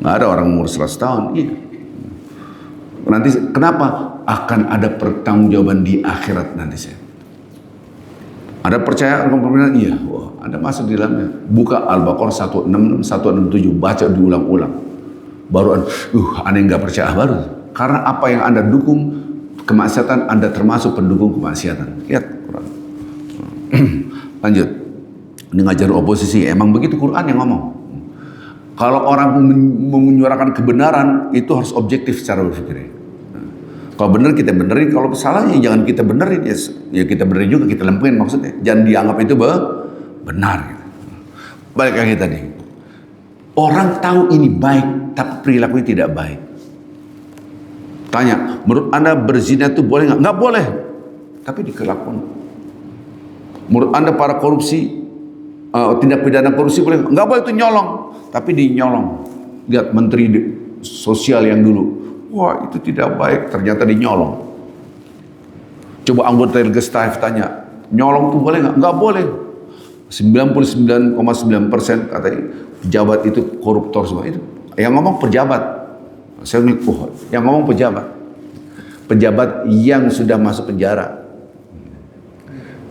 Nggak ada orang umur 100 tahun. Iya. Nanti kenapa? Akan ada pertanggungjawaban di akhirat nanti saya. Ada percaya pemerintahan? Iya. Wah, Anda masuk di dalamnya. Buka Al-Baqarah 166, 167, baca diulang-ulang. Baru Anda nggak percaya baru. Karena apa yang Anda dukung kemaksiatan, Anda termasuk pendukung kemaksiatan. Lihat Quran. Lanjut. Ini ngajar oposisi, emang begitu Quran yang ngomong. Kalau orang menyuarakan kebenaran itu harus objektif secara berpikir. Kalau benar kita benerin, kalau salahnya jangan kita benerin, ya kita benerin juga, kita lempuin maksudnya. Jangan dianggap itu benar. Gitu. Balik lagi tadi. Orang tahu ini baik, tapi perilakunya tidak baik. Tanya, menurut Anda berzina itu boleh nggak? Nggak boleh, tapi dikelakukan. Menurut Anda para korupsi, tindak pidana korupsi boleh? Nggak boleh, itu nyolong, tapi dinyolong. Lihat menteri sosial yang dulu, wah itu tidak baik, ternyata dinyolong. Coba anggota legislatif tanya, nyolong itu boleh nggak? Nggak boleh. 99,9% katanya pejabat itu koruptor semua. Itu yang ngomong pejabat. Saya ngeliat, yang ngomong pejabat yang sudah masuk penjara.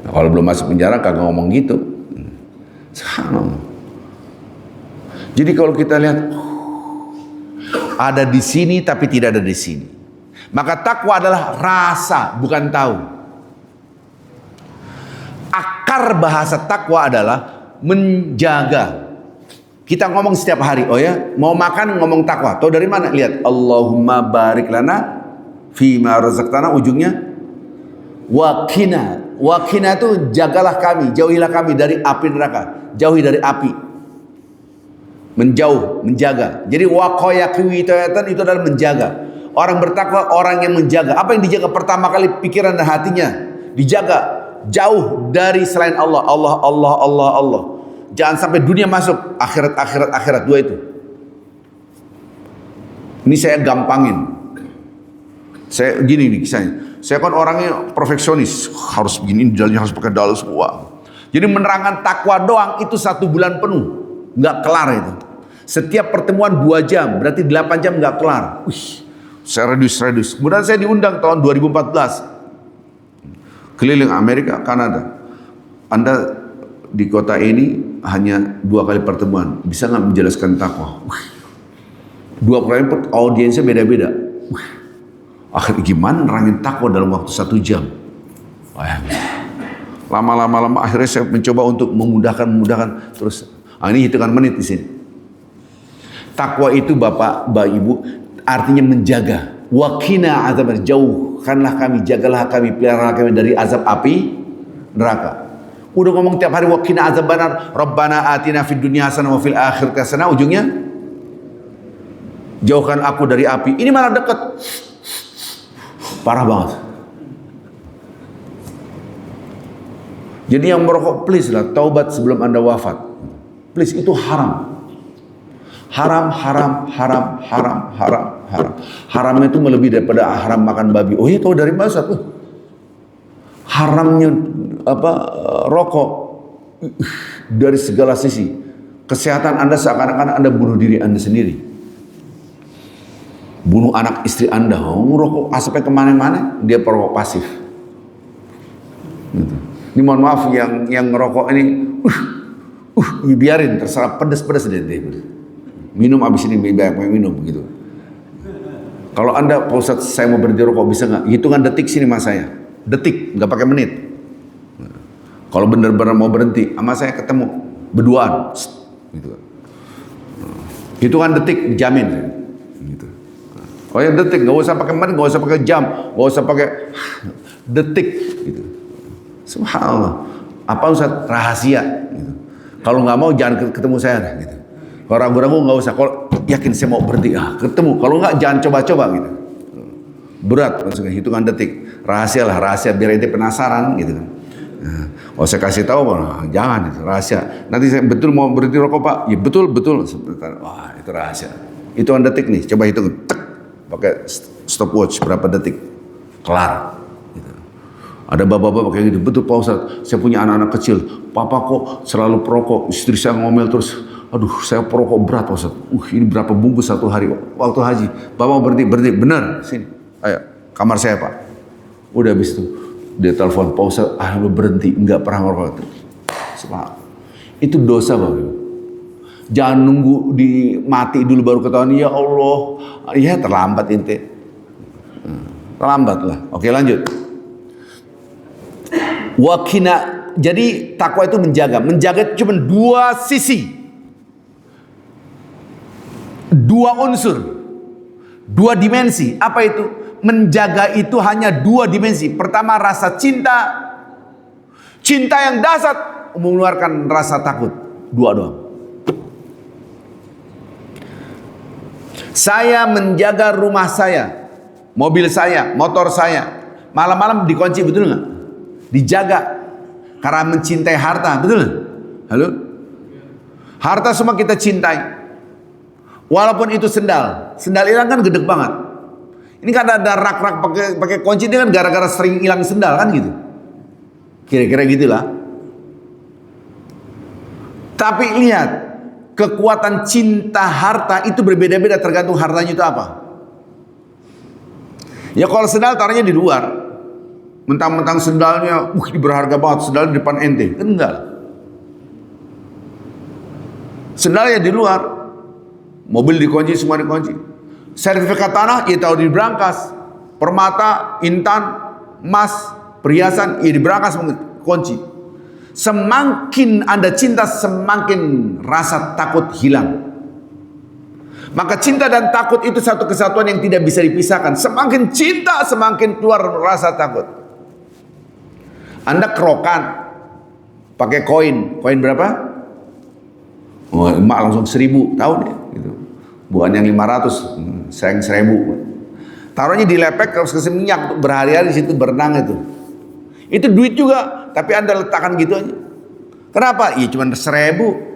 Nah, kalau belum masuk penjara kagak ngomong gitu. Jadi kalau kita lihat Ada di sini tapi tidak ada di sini. Maka takwa adalah rasa, bukan tahu. Akar bahasa takwa adalah menjaga. Kita ngomong setiap hari, oh ya, mau makan ngomong takwa. Tahu dari mana? Lihat, Allahumma barik lana fima razaqtana, ujungnya wakina. Wakina itu jagalah kami, jauhilah kami dari api neraka. Jauhi dari api. Menjauh, menjaga. Jadi waqaya kiwitayatan itu adalah menjaga. Orang bertakwa orang yang menjaga. Apa yang dijaga? Pertama kali pikiran dan hatinya dijaga. Jauh dari selain Allah. Allah. Jangan sampai dunia masuk, akhirat, dua itu. Ini saya gampangin. Saya gini nih kisahnya. Saya kan orangnya perfeksionis, harus begini, dalilnya harus pakai dalil semua. Jadi menerangkan takwa doang itu 1 bulan penuh, nggak kelar itu. Setiap pertemuan 2 jam, berarti 8 jam nggak kelar. Saya reduce. Kemudian saya diundang tahun 2014, keliling Amerika, Kanada. Anda di kota ini hanya 2 kali pertemuan, bisa nggak menjelaskan takwa? 2 kali audiensnya beda-beda. Akhirnya gimana nerangin takwa dalam waktu 1 jam? Lama akhirnya saya mencoba untuk memudahkan terus. Ini hitungan menit di sini. Takwa itu Bapak, Ibu, artinya menjaga. Wakina azab, jauhkanlah kami, jagalah kami, peliharalah kami dari azab api neraka. Udah ngomong tiap hari wakina azab benar, Rabbana atina fid dunya hasanah wa fil akhirati hasanah, ujungnya jauhkan aku dari api. Ini malah dekat. Parah banget. Jadi yang merokok, please lah, taubat sebelum Anda wafat. Please, itu haram. Haram. Haramnya itu melebihi daripada haram makan babi. Oh iya, tahu dari mana satu? Haramnya rokok dari segala sisi. Kesehatan Anda seakan-akan Anda bunuh diri Anda sendiri. Bunuh anak istri Anda. Rokok asapnya kemana-mana, dia perokok pasif. Gitu. Ini mohon maaf yang ngerokok ini, biarin terserah, pedas deh. Minum abis ini banyak minum gitu. Kalau Anda, Pak Ustadz, saya mau berhenti rokok, bisa nggak? Hitungan detik sini mas saya, detik, nggak pakai menit. Kalau benar-benar mau berhenti, sama saya ketemu berduaan, gitu. Hitungan detik, jamin. Gitu. Oh ya detik, nggak usah pakai menit, nggak usah pakai jam, nggak usah pakai detik, gitu. Subhanallah. Apa Ustaz? Rahasia. Gitu. Kalau nggak mau jangan ketemu saya, gitu. Kalau ragu-ragu nggak usah. Kalau yakin saya mau berhenti, ketemu. Kalau nggak jangan coba-coba, gitu. Berat, maksudnya hitungan detik. Rahasia biar ente penasaran, gitu kan. Kalau saya kasih tahu, jangan, itu rahasia. Nanti saya betul mau berhenti rokok Pak, ya betul. Wah itu rahasia. Hitungan detik nih, coba hitung, pakai stopwatch berapa detik, kelar. Gitu. Ada bapak-bapak kayak gitu, betul Pak Ustadz, saya punya anak-anak kecil, papa kok selalu perokok, istri saya ngomel terus, aduh saya perokok berat Pak Ustadz, ini berapa bungkus 1 hari waktu haji, bapak mau berhenti, benar, sini, ayo kamar saya Pak. Udah habis itu dia telepon, Pak Ustadz, lu berhenti, enggak pernah ngerokok. Itu dosa Bapak. Jangan nunggu mati dulu baru ketahuan, ya Allah, ya terlambat ente. Terlambat lah. Oke lanjut. Wakina, jadi takwa itu menjaga itu cuma 2 sisi, 2 unsur, 2 dimensi. Apa itu? Menjaga itu hanya 2 dimensi. Pertama rasa cinta yang dahsyat mengeluarkan rasa takut. 2 doang. Saya menjaga rumah saya, mobil saya, motor saya, malam-malam dikunci, betul nggak? Dijaga karena mencintai harta, betul nggak? Halo? Harta semua kita cintai. Walaupun itu sendal hilang kan gede banget. Ini kan ada rak-rak pakai kunci, ini kan gara-gara sering hilang sendal kan gitu. Kira-kira gitulah. Tapi lihat, kekuatan cinta harta itu berbeda-beda tergantung hartanya itu apa. Ya kalau sendal taruhnya di luar. Mentang-mentang sendalnya, ini berharga banget, sendal di depan ente. Kan enggak. Sendalnya di luar. Mobil dikunci, semua dikunci. Sertifikat tanah, ya taruh di brankas. Permata, intan, emas, perhiasan, ya di brankas kunci. Semakin Anda cinta, semakin rasa takut hilang. Maka cinta dan takut itu satu kesatuan yang tidak bisa dipisahkan. Semakin cinta, semakin keluar rasa takut. Anda kerokan, pakai koin berapa? Oh, emak langsung 1000, tahu deh. Gitu. Bukan yang 500, sayang 1000. Taruhnya di lepek, harus kasih minyak untuk berhari-hari di situ berenang itu. Itu duit juga, tapi Anda letakkan gitu aja. Kenapa? Iya cuma 1000.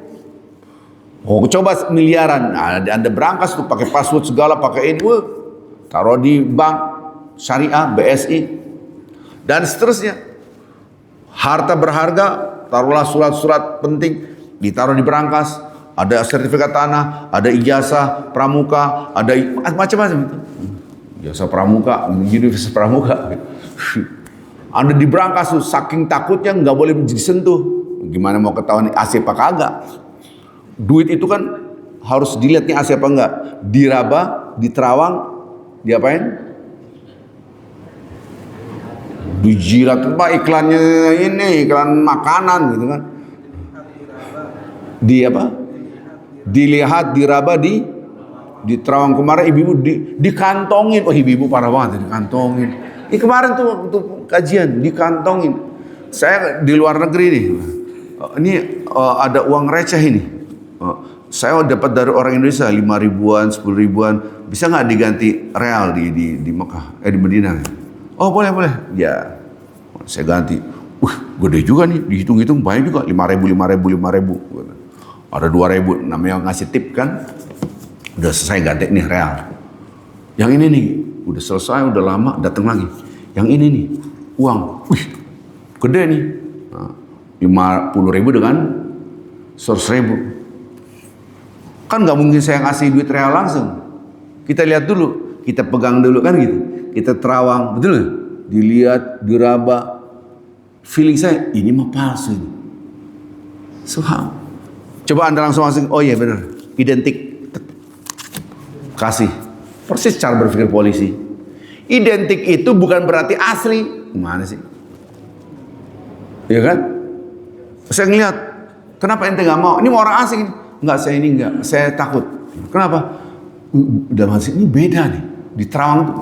Oh, coba miliaran. Nah, Anda berangkas tuh pakai password segala, pakai ini, taruh di bank syariah, BSI, dan seterusnya. Harta berharga, taruhlah surat-surat penting, ditaruh di berangkas. Ada sertifikat tanah, ada ijazah pramuka, ada macam-macam itu. Ijazah pramuka, universitas pramuka. Anda di berangkas tuh, saking takutnya nggak boleh disentuh. Gimana mau ketahuan AC apa kagak? Duit itu kan harus dilihat nih AC apa enggak. Diraba, diterawang, diapain? Dijilat apa iklannya ini, iklan makanan gitu kan. Di apa? Dilihat, diraba, diterawang. Kemarin ibu-ibu dikantongin. Oh, ibu-ibu parah banget dikantongin. Ini kemarin tuh waktu kajian dikantongin. Saya di luar negeri nih. Ini ada uang receh ini. Saya dapat dari orang Indonesia 5 ribuan, 10 ribuan. Bisa nggak diganti real di Mekah, di Medina? Oh boleh. Ya, saya ganti. Gede juga nih, dihitung-hitung banyak juga. 5.000. Ada 2.000, namanya ngasih tip kan. Udah selesai ganti nih real. Yang ini nih, udah selesai, udah lama, datang lagi. Yang ini nih, uang. Gede nih. 50.000 dengan 100.000. Kan nggak mungkin saya ngasih duit real langsung. Kita lihat dulu, kita pegang dulu kan gitu. Kita terawang, betul nggak? Dilihat, diraba. Feeling saya, ini mah palsu ini. Subhanallah. Coba Anda langsung, oh iya benar, identik. Kasih. Persis cara berpikir polisi. Identik itu bukan berarti asli. Gimana sih? Iya kan? Saya ngeliat, kenapa ente nggak mau? Ini mau orang asing. Enggak, saya ini enggak. Saya takut. Kenapa? Udah masih ini beda nih. Di terawang tuh.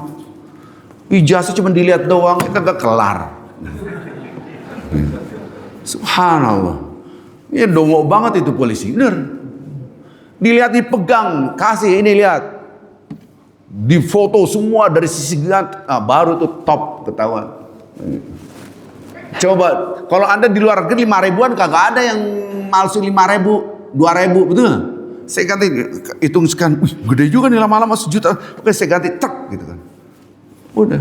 Ijazah cuma dilihat doang, kita gak kelar. Subhanallah. Ini dongok banget itu polisi. Bener. Dilihat, dipegang, kasih ini lihat. Difoto semua dari sisi baru tuh top ketahuan. Coba kalau Anda di luar negeri 5 ribuan kagak ada yang palsu 5.000, 2.000, betul nggak? Saya ganti, hitung sekian, gede juga nih lama-lama 1 juta. Oke, saya ganti tek gitu kan. Udah.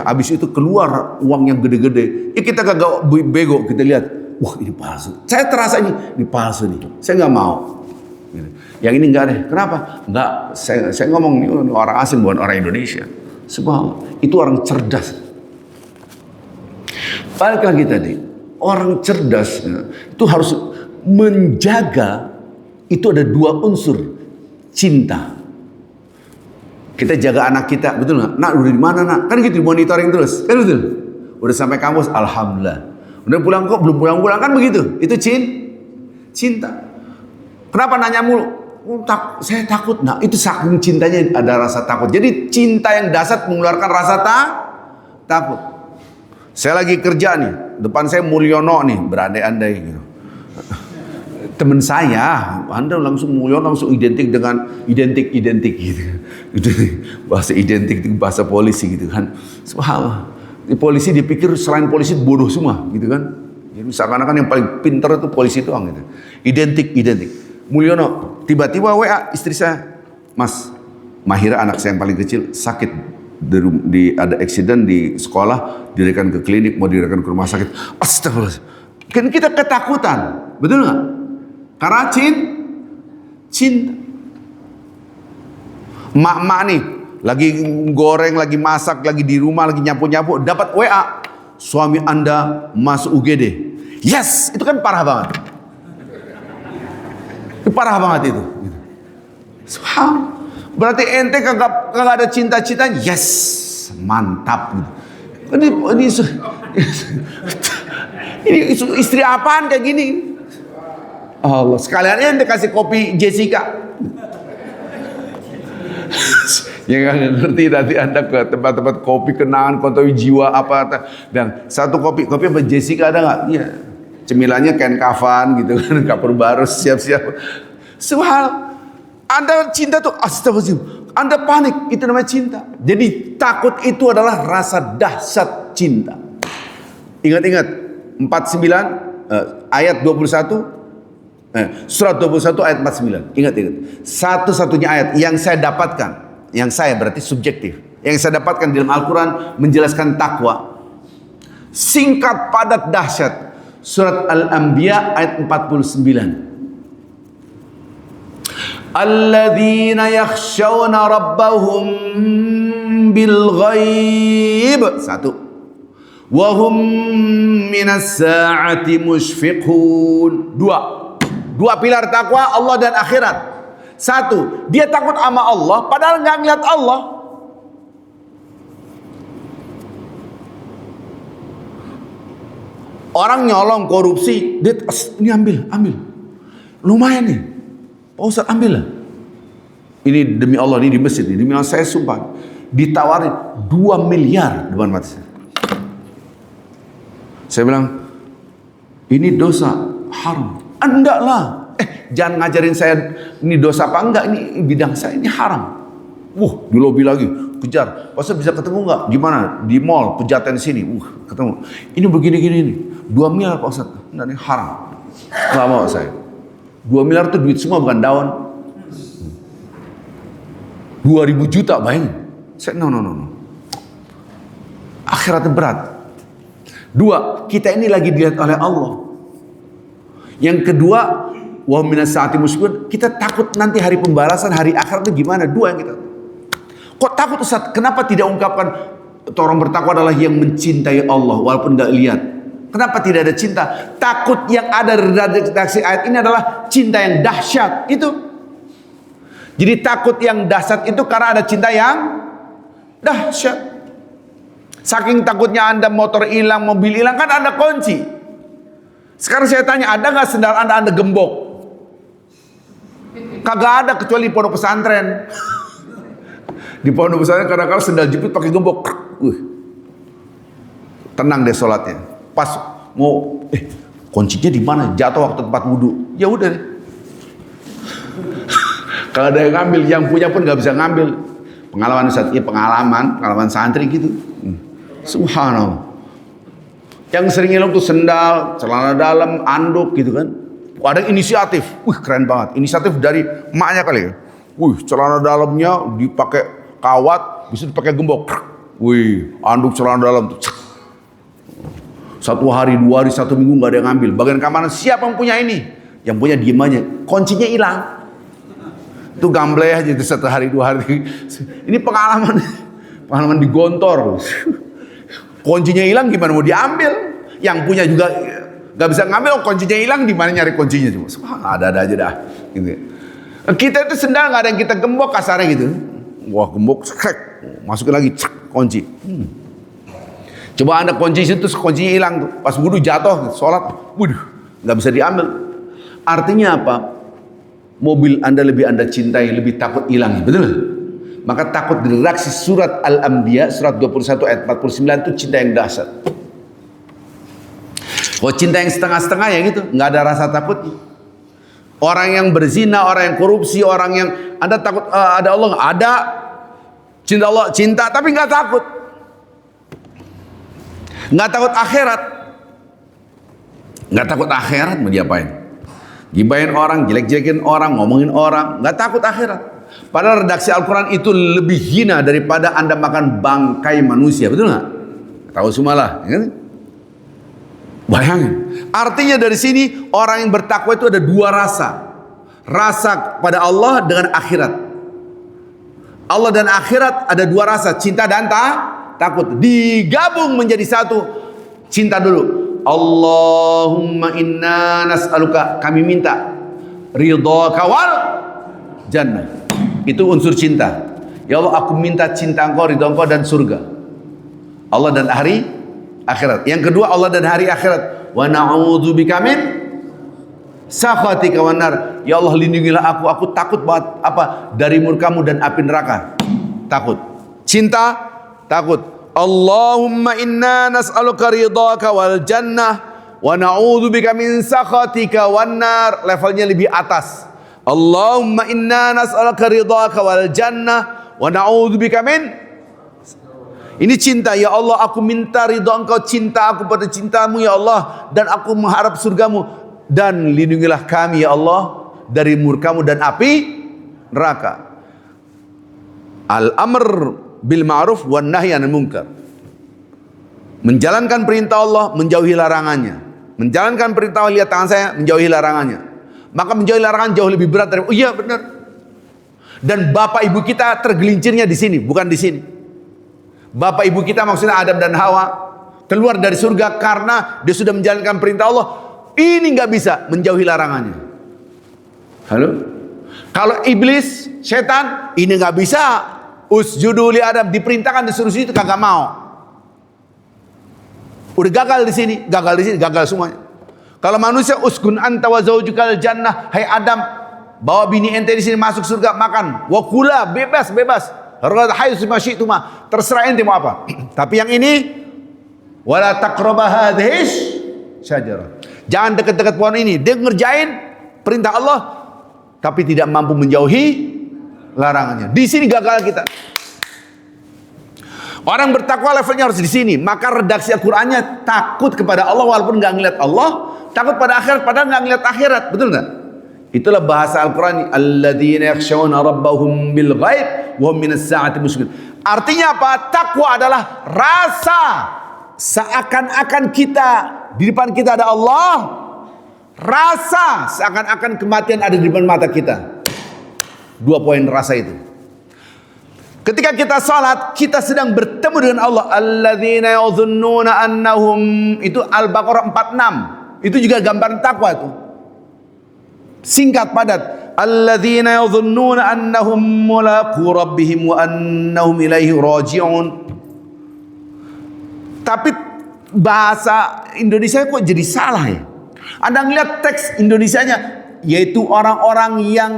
Abis itu keluar uang yang gede-gede. Kita kagak bego, kita lihat. Wah, ini palsu. Saya terasa ini palsu nih. Saya nggak mau. Yang ini enggak deh. Kenapa? Enggak. Saya ngomong ini orang asing bukan orang Indonesia. Sebab itu orang cerdas. Balik lagi tadi, orang cerdas itu harus menjaga. Itu ada 2 unsur. Cinta. Kita jaga anak kita, betul nggak? Nak udah di mana nak? Kan gitu monitoring terus, kan betul? Udah sampai kampus, alhamdulillah. Udah pulang kok, belum pulang-pulang kan begitu? Itu cinta. Kenapa nanya mulu? Saya takut. Nah itu saking cintanya ada rasa takut. Jadi cinta yang dasar mengeluarkan rasa takut. Saya lagi kerja nih, depan saya Mulyono nih, berandai-andai gitu. Teman saya, Anda langsung Mulyono langsung identik dengan identik gitu. Itu bahasa identik, bahasa polisi gitu kan. Subhanallah. Di polisi dipikir selain polisi bodoh semua gitu kan. Jadi seakan-akan yang paling pintar itu polisi doang gitu. Identik. Mulyono tiba-tiba WA istri saya, Mas Mahira anak saya yang paling kecil sakit ada eksiden di sekolah, dilarikan ke klinik, mau dilarikan ke rumah sakit. Astagfirullah. Kan kita ketakutan, betul nggak? Karena cinta. Mak-mak nih lagi goreng, lagi masak, lagi di rumah, lagi nyapu-nyapu, dapat WA, suami Anda masuk UGD. Yes, itu kan parah banget. Itu parah banget itu. Subhanallah. Berarti ente kagak ada cinta-cinta. Yes, mantap. Ini istri apaan kayak gini? Allah, sekalian ente kasih kopi Jessica. Ya nggak ngerti, nanti Anda ke tempat-tempat kopi kenangan kontowi jiwa apa, dan satu kopi apa Jessica ada nggak? Iya, cemilannya kain kafan gitu kan, kapur baru siap-siap. Soal Anda cinta tuh astagfirullahaladzim, Anda panik, itu namanya cinta. Jadi takut itu adalah rasa dahsyat cinta. Ingat-ingat 49 ayat 21. Surat 21 ayat 49. Ingat-ingat. Satu-satunya ayat yang saya dapatkan, yang saya berarti subjektif, yang saya dapatkan di dalam Al-Quran menjelaskan takwa. Singkat, padat, dahsyat. Surat Al-Anbiya ayat 49. Alladzina yakhshawna rabbahum bil ghaib. Satu. Wahum minas sa'ati mushfiqun. Dua pilar takwa, Allah dan akhirat. Satu, dia takut sama Allah padahal nggak ngeliat Allah. Orang nyolong korupsi, dia ini ambil. Lumayan nih. Pak Ustadz ambil lah. Ini demi Allah, ini di masjid, ini demi Allah saya sumpah. Ditawarin 2 miliar depan mata saya. Saya bilang, ini dosa haram. Enggak lah. Jangan ngajarin saya ini dosa apa enggak, ini bidang saya, ini haram. Di lobi lagi, kejar. Pak Ustadz bisa ketemu enggak? Gimana? Di mall, pejaten sini. Ketemu. Ini begini-gini nih. 2 miliar Pak Ustadz. Enggak, ini haram. Enggak mau saya. 2 miliar itu duit semua, bukan daun. 2.000 juta, bayangin. Saya, no. Akhiratnya berat. 2, kita ini lagi dilihat oleh Allah. Yang kedua, wa minas saati musyfiqun, kita takut nanti hari pembalasan, hari akhirat itu gimana? 2 yang kita. Kok takut Ustaz? Kenapa tidak ungkapkan orang bertakwa adalah yang mencintai Allah walaupun enggak lihat? Kenapa tidak ada cinta? Takut yang ada di redaksi ayat ini adalah cinta yang dahsyat itu. Jadi takut yang dahsyat itu karena ada cinta yang dahsyat. Saking takutnya Anda motor hilang, mobil hilang, kan Anda kunci. Sekarang saya tanya, ada nggak sendal Anda gembok? Kagak ada, kecuali di pondok pesantren. Di pondok pesantren kadang-kadang sendal jepit pakai gembok. Tenang deh sholatnya. Pas mau kuncinya di mana? Jatuh waktu tempat wudhu. Ya udah deh. Kalau ada yang ngambil, yang punya pun nggak bisa ngambil. Pengalaman santri gitu. Subhanallah. Yang sering hilang tuh sendal, celana dalam, anduk gitu kan. Ada inisiatif. Keren banget. Inisiatif dari emaknya kali ya. Celana dalamnya dipakai kawat, bisa dipakai gembok. Anduk celana dalam tuh. 1 hari, 2 hari, 1 minggu nggak ada yang ngambil. Bagian keamanan siapa yang punya ini? Yang punya diem aja. Kuncinya hilang. Itu gamble aja itu 1 hari, 2 hari. Ini pengalaman di Gontor. Kuncinya hilang gimana mau diambil? Yang punya juga nggak bisa ngambil. Kuncinya hilang, di mana nyari kuncinya? Ada aja dah. Gitu. Kita itu sendal nggak ada yang kita gembok kasarnya gitu. Gembok, masukin lagi, kunci. Coba Anda kunci situ, kuncinya hilang tuh. Pas wudu jatuh, sholat, nggak bisa diambil. Artinya apa? Mobil Anda lebih Anda cintai, lebih takut hilang, betul? Maka takut di redaksi surat Al-Anbiya, surat 21 ayat 49 itu cinta yang dahsyat. Cinta yang setengah-setengah ya gitu, nggak ada rasa takut. Orang yang berzina, orang yang korupsi, orang yang Anda takut ada Allah, ada cinta Allah, cinta tapi nggak takut. Nggak takut akhirat. Nggak takut akhirat mau diapain? Gibahin orang, jelek-jelekin orang, ngomongin orang, nggak takut akhirat. Padahal redaksi Al-Quran itu lebih hina daripada Anda makan bangkai manusia, betul nggak? Tahu semua lah, ya? Bayangin. Artinya dari sini orang yang bertakwa itu ada 2 rasa. Rasa pada Allah dengan akhirat. Allah dan akhirat ada 2 rasa, cinta dan takut. Digabung menjadi satu. Cinta dulu. Allahumma inna nas'aluka, kami minta ridhaka wal jannah. Itu unsur cinta. Ya Allah, aku minta cinta Engkau, ridha Engkau dan surga. Allah dan hari akhirat. Yang kedua, Allah dan hari akhirat. Wa na'udzubika min sakhatika wan nar. Ya Allah, lindungilah aku takut banget dari murkamu dan api neraka. Takut. Cinta, takut. Allahumma inna nas'aluka ridhaka wal jannah wa na'udzubika min sakhatika wan nar. Levelnya lebih atas. Allahumma inna nas'aluka ridhaka wal jannah wa na'udzubika min. Ini cinta. Ya Allah, aku minta ridha Engkau, cinta aku pada cintamu ya Allah, dan aku mengharap surgamu, dan lindungilah kami ya Allah dari murkamu dan api neraka. Al-amr bil ma'ruf wan nahy 'anil munkar. Menjalankan perintah Allah, menjauhi larangannya. Menjalankan perintah Allah, lihat tangan saya, menjauhi larangannya. Maka menjauhi larangan jauh lebih berat dari, oh iya benar. Dan bapak ibu kita tergelincirnya di sini, bukan di sini. Bapak ibu kita maksudnya Adam dan Hawa keluar dari surga karena dia sudah menjalankan perintah Allah. Ini nggak bisa, menjauhi larangannya. Halo? Kalau iblis, setan, ini nggak bisa. Usjudu li Adam, diperintahkan disuruh situ kagak mau. Udah gagal di sini, gagal semuanya. Kalau manusia, uskun anta wa zaujukal jannah, hai Adam, bawa bini ente di sini masuk surga, makan. Wa kula, bebas. Terserah ente mau apa. Tapi yang ini, wala taqraba hadhihi syajarah. Jangan dekat-dekat pohon ini. Dia ngerjain perintah Allah, tapi tidak mampu menjauhi larangannya. Di sini gagal kita. Orang bertakwa levelnya harus di sini. Maka redaksi Al-Qur'annya takut kepada Allah walaupun nggak ngeliat Allah, takut pada akhirat padahal nggak ngeliat akhirat, betul nggak? Itulah bahasa Al-Quran. Alladzina yakhshawna rabbahum bil ghaib wa hum minas sa'ati musyriqun. Artinya apa? Takwa adalah rasa seakan-akan kita di depan kita ada Allah, rasa seakan-akan kematian ada di depan mata kita. 2 poin rasa itu. Ketika kita salat, kita sedang bertemu dengan Allah. Alladzina yadhunnuna annahum, itu Al-Baqarah 46. Itu juga gambaran takwa itu. Singkat padat. Alladzina yadhunnuna annahum mulaqu rabbihim wa annahum ilaihi raji'un. Tapi bahasa Indonesia kok jadi salah ya? Anda ngeliat teks Indonesianya, yaitu orang-orang yang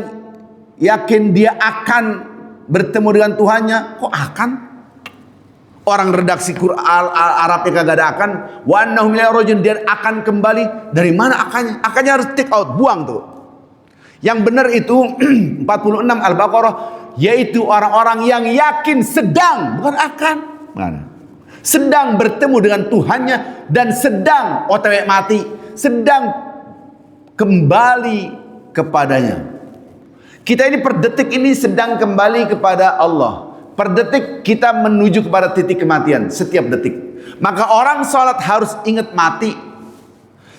yakin dia akan bertemu dengan Tuhannya. Kok akan? Orang redaksi Quran Arabnya kagak ada akan. Wa annahum ilaihi raji'un, dia akan kembali. Dari mana akannya? Akannya harus take out, buang tuh. Yang benar itu 46 Al-Baqarah, yaitu orang-orang yang yakin sedang, bukan akan. Mana? Sedang bertemu dengan Tuhannya dan sedang OTW mati, sedang kembali kepadanya. Kita ini per detik ini sedang kembali kepada Allah. Per detik kita menuju kepada titik kematian, setiap detik. Maka orang sholat harus ingat mati.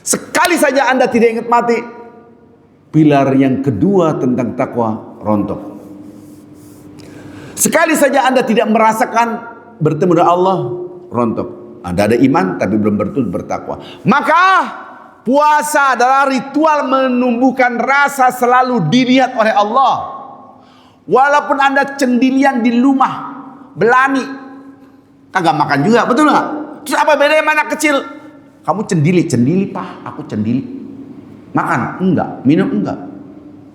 Sekali saja Anda tidak ingat mati, pilar yang kedua tentang takwa rontok. Sekali saja Anda tidak merasakan bertemu dengan Allah, rontok. Anda ada iman tapi belum betul bertakwa. Maka puasa adalah ritual menumbuhkan rasa selalu dilihat oleh Allah. Walaupun Anda cendilian di rumah, belani, kagak makan juga, betul nggak? Terus apa bedanya sama anak kecil? Kamu cendili pak, aku cendili. Makan? Enggak. Minum? Enggak.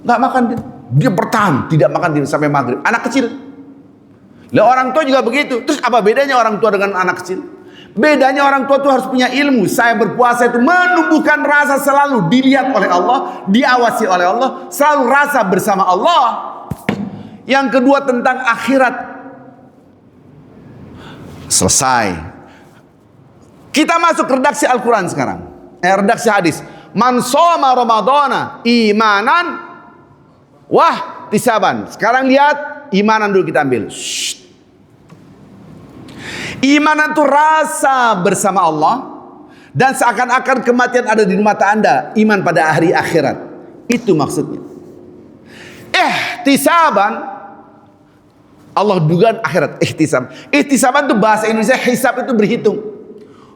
Enggak makan dia. Dia bertahan, tidak makan dia sampai maghrib. Anak kecil. Lah orang tua juga begitu. Terus apa bedanya orang tua dengan anak kecil? Bedanya orang tua itu harus punya ilmu. Saya berpuasa itu menumbuhkan rasa selalu dilihat oleh Allah, diawasi oleh Allah, selalu rasa bersama Allah. Yang kedua tentang akhirat. Selesai. Kita masuk redaksi Al-Quran sekarang. Redaksi hadis. Man shoma ramadhana imanan wah tisaban. Sekarang lihat imanan dulu kita ambil. Imanan itu rasa bersama Allah dan seakan-akan kematian ada di mata Anda. Iman pada hari akhirat. Itu maksudnya. Ihtisaban, Allah dugaan akhirat. Ihtisaban itu bahasa Indonesia, hisab itu berhitung.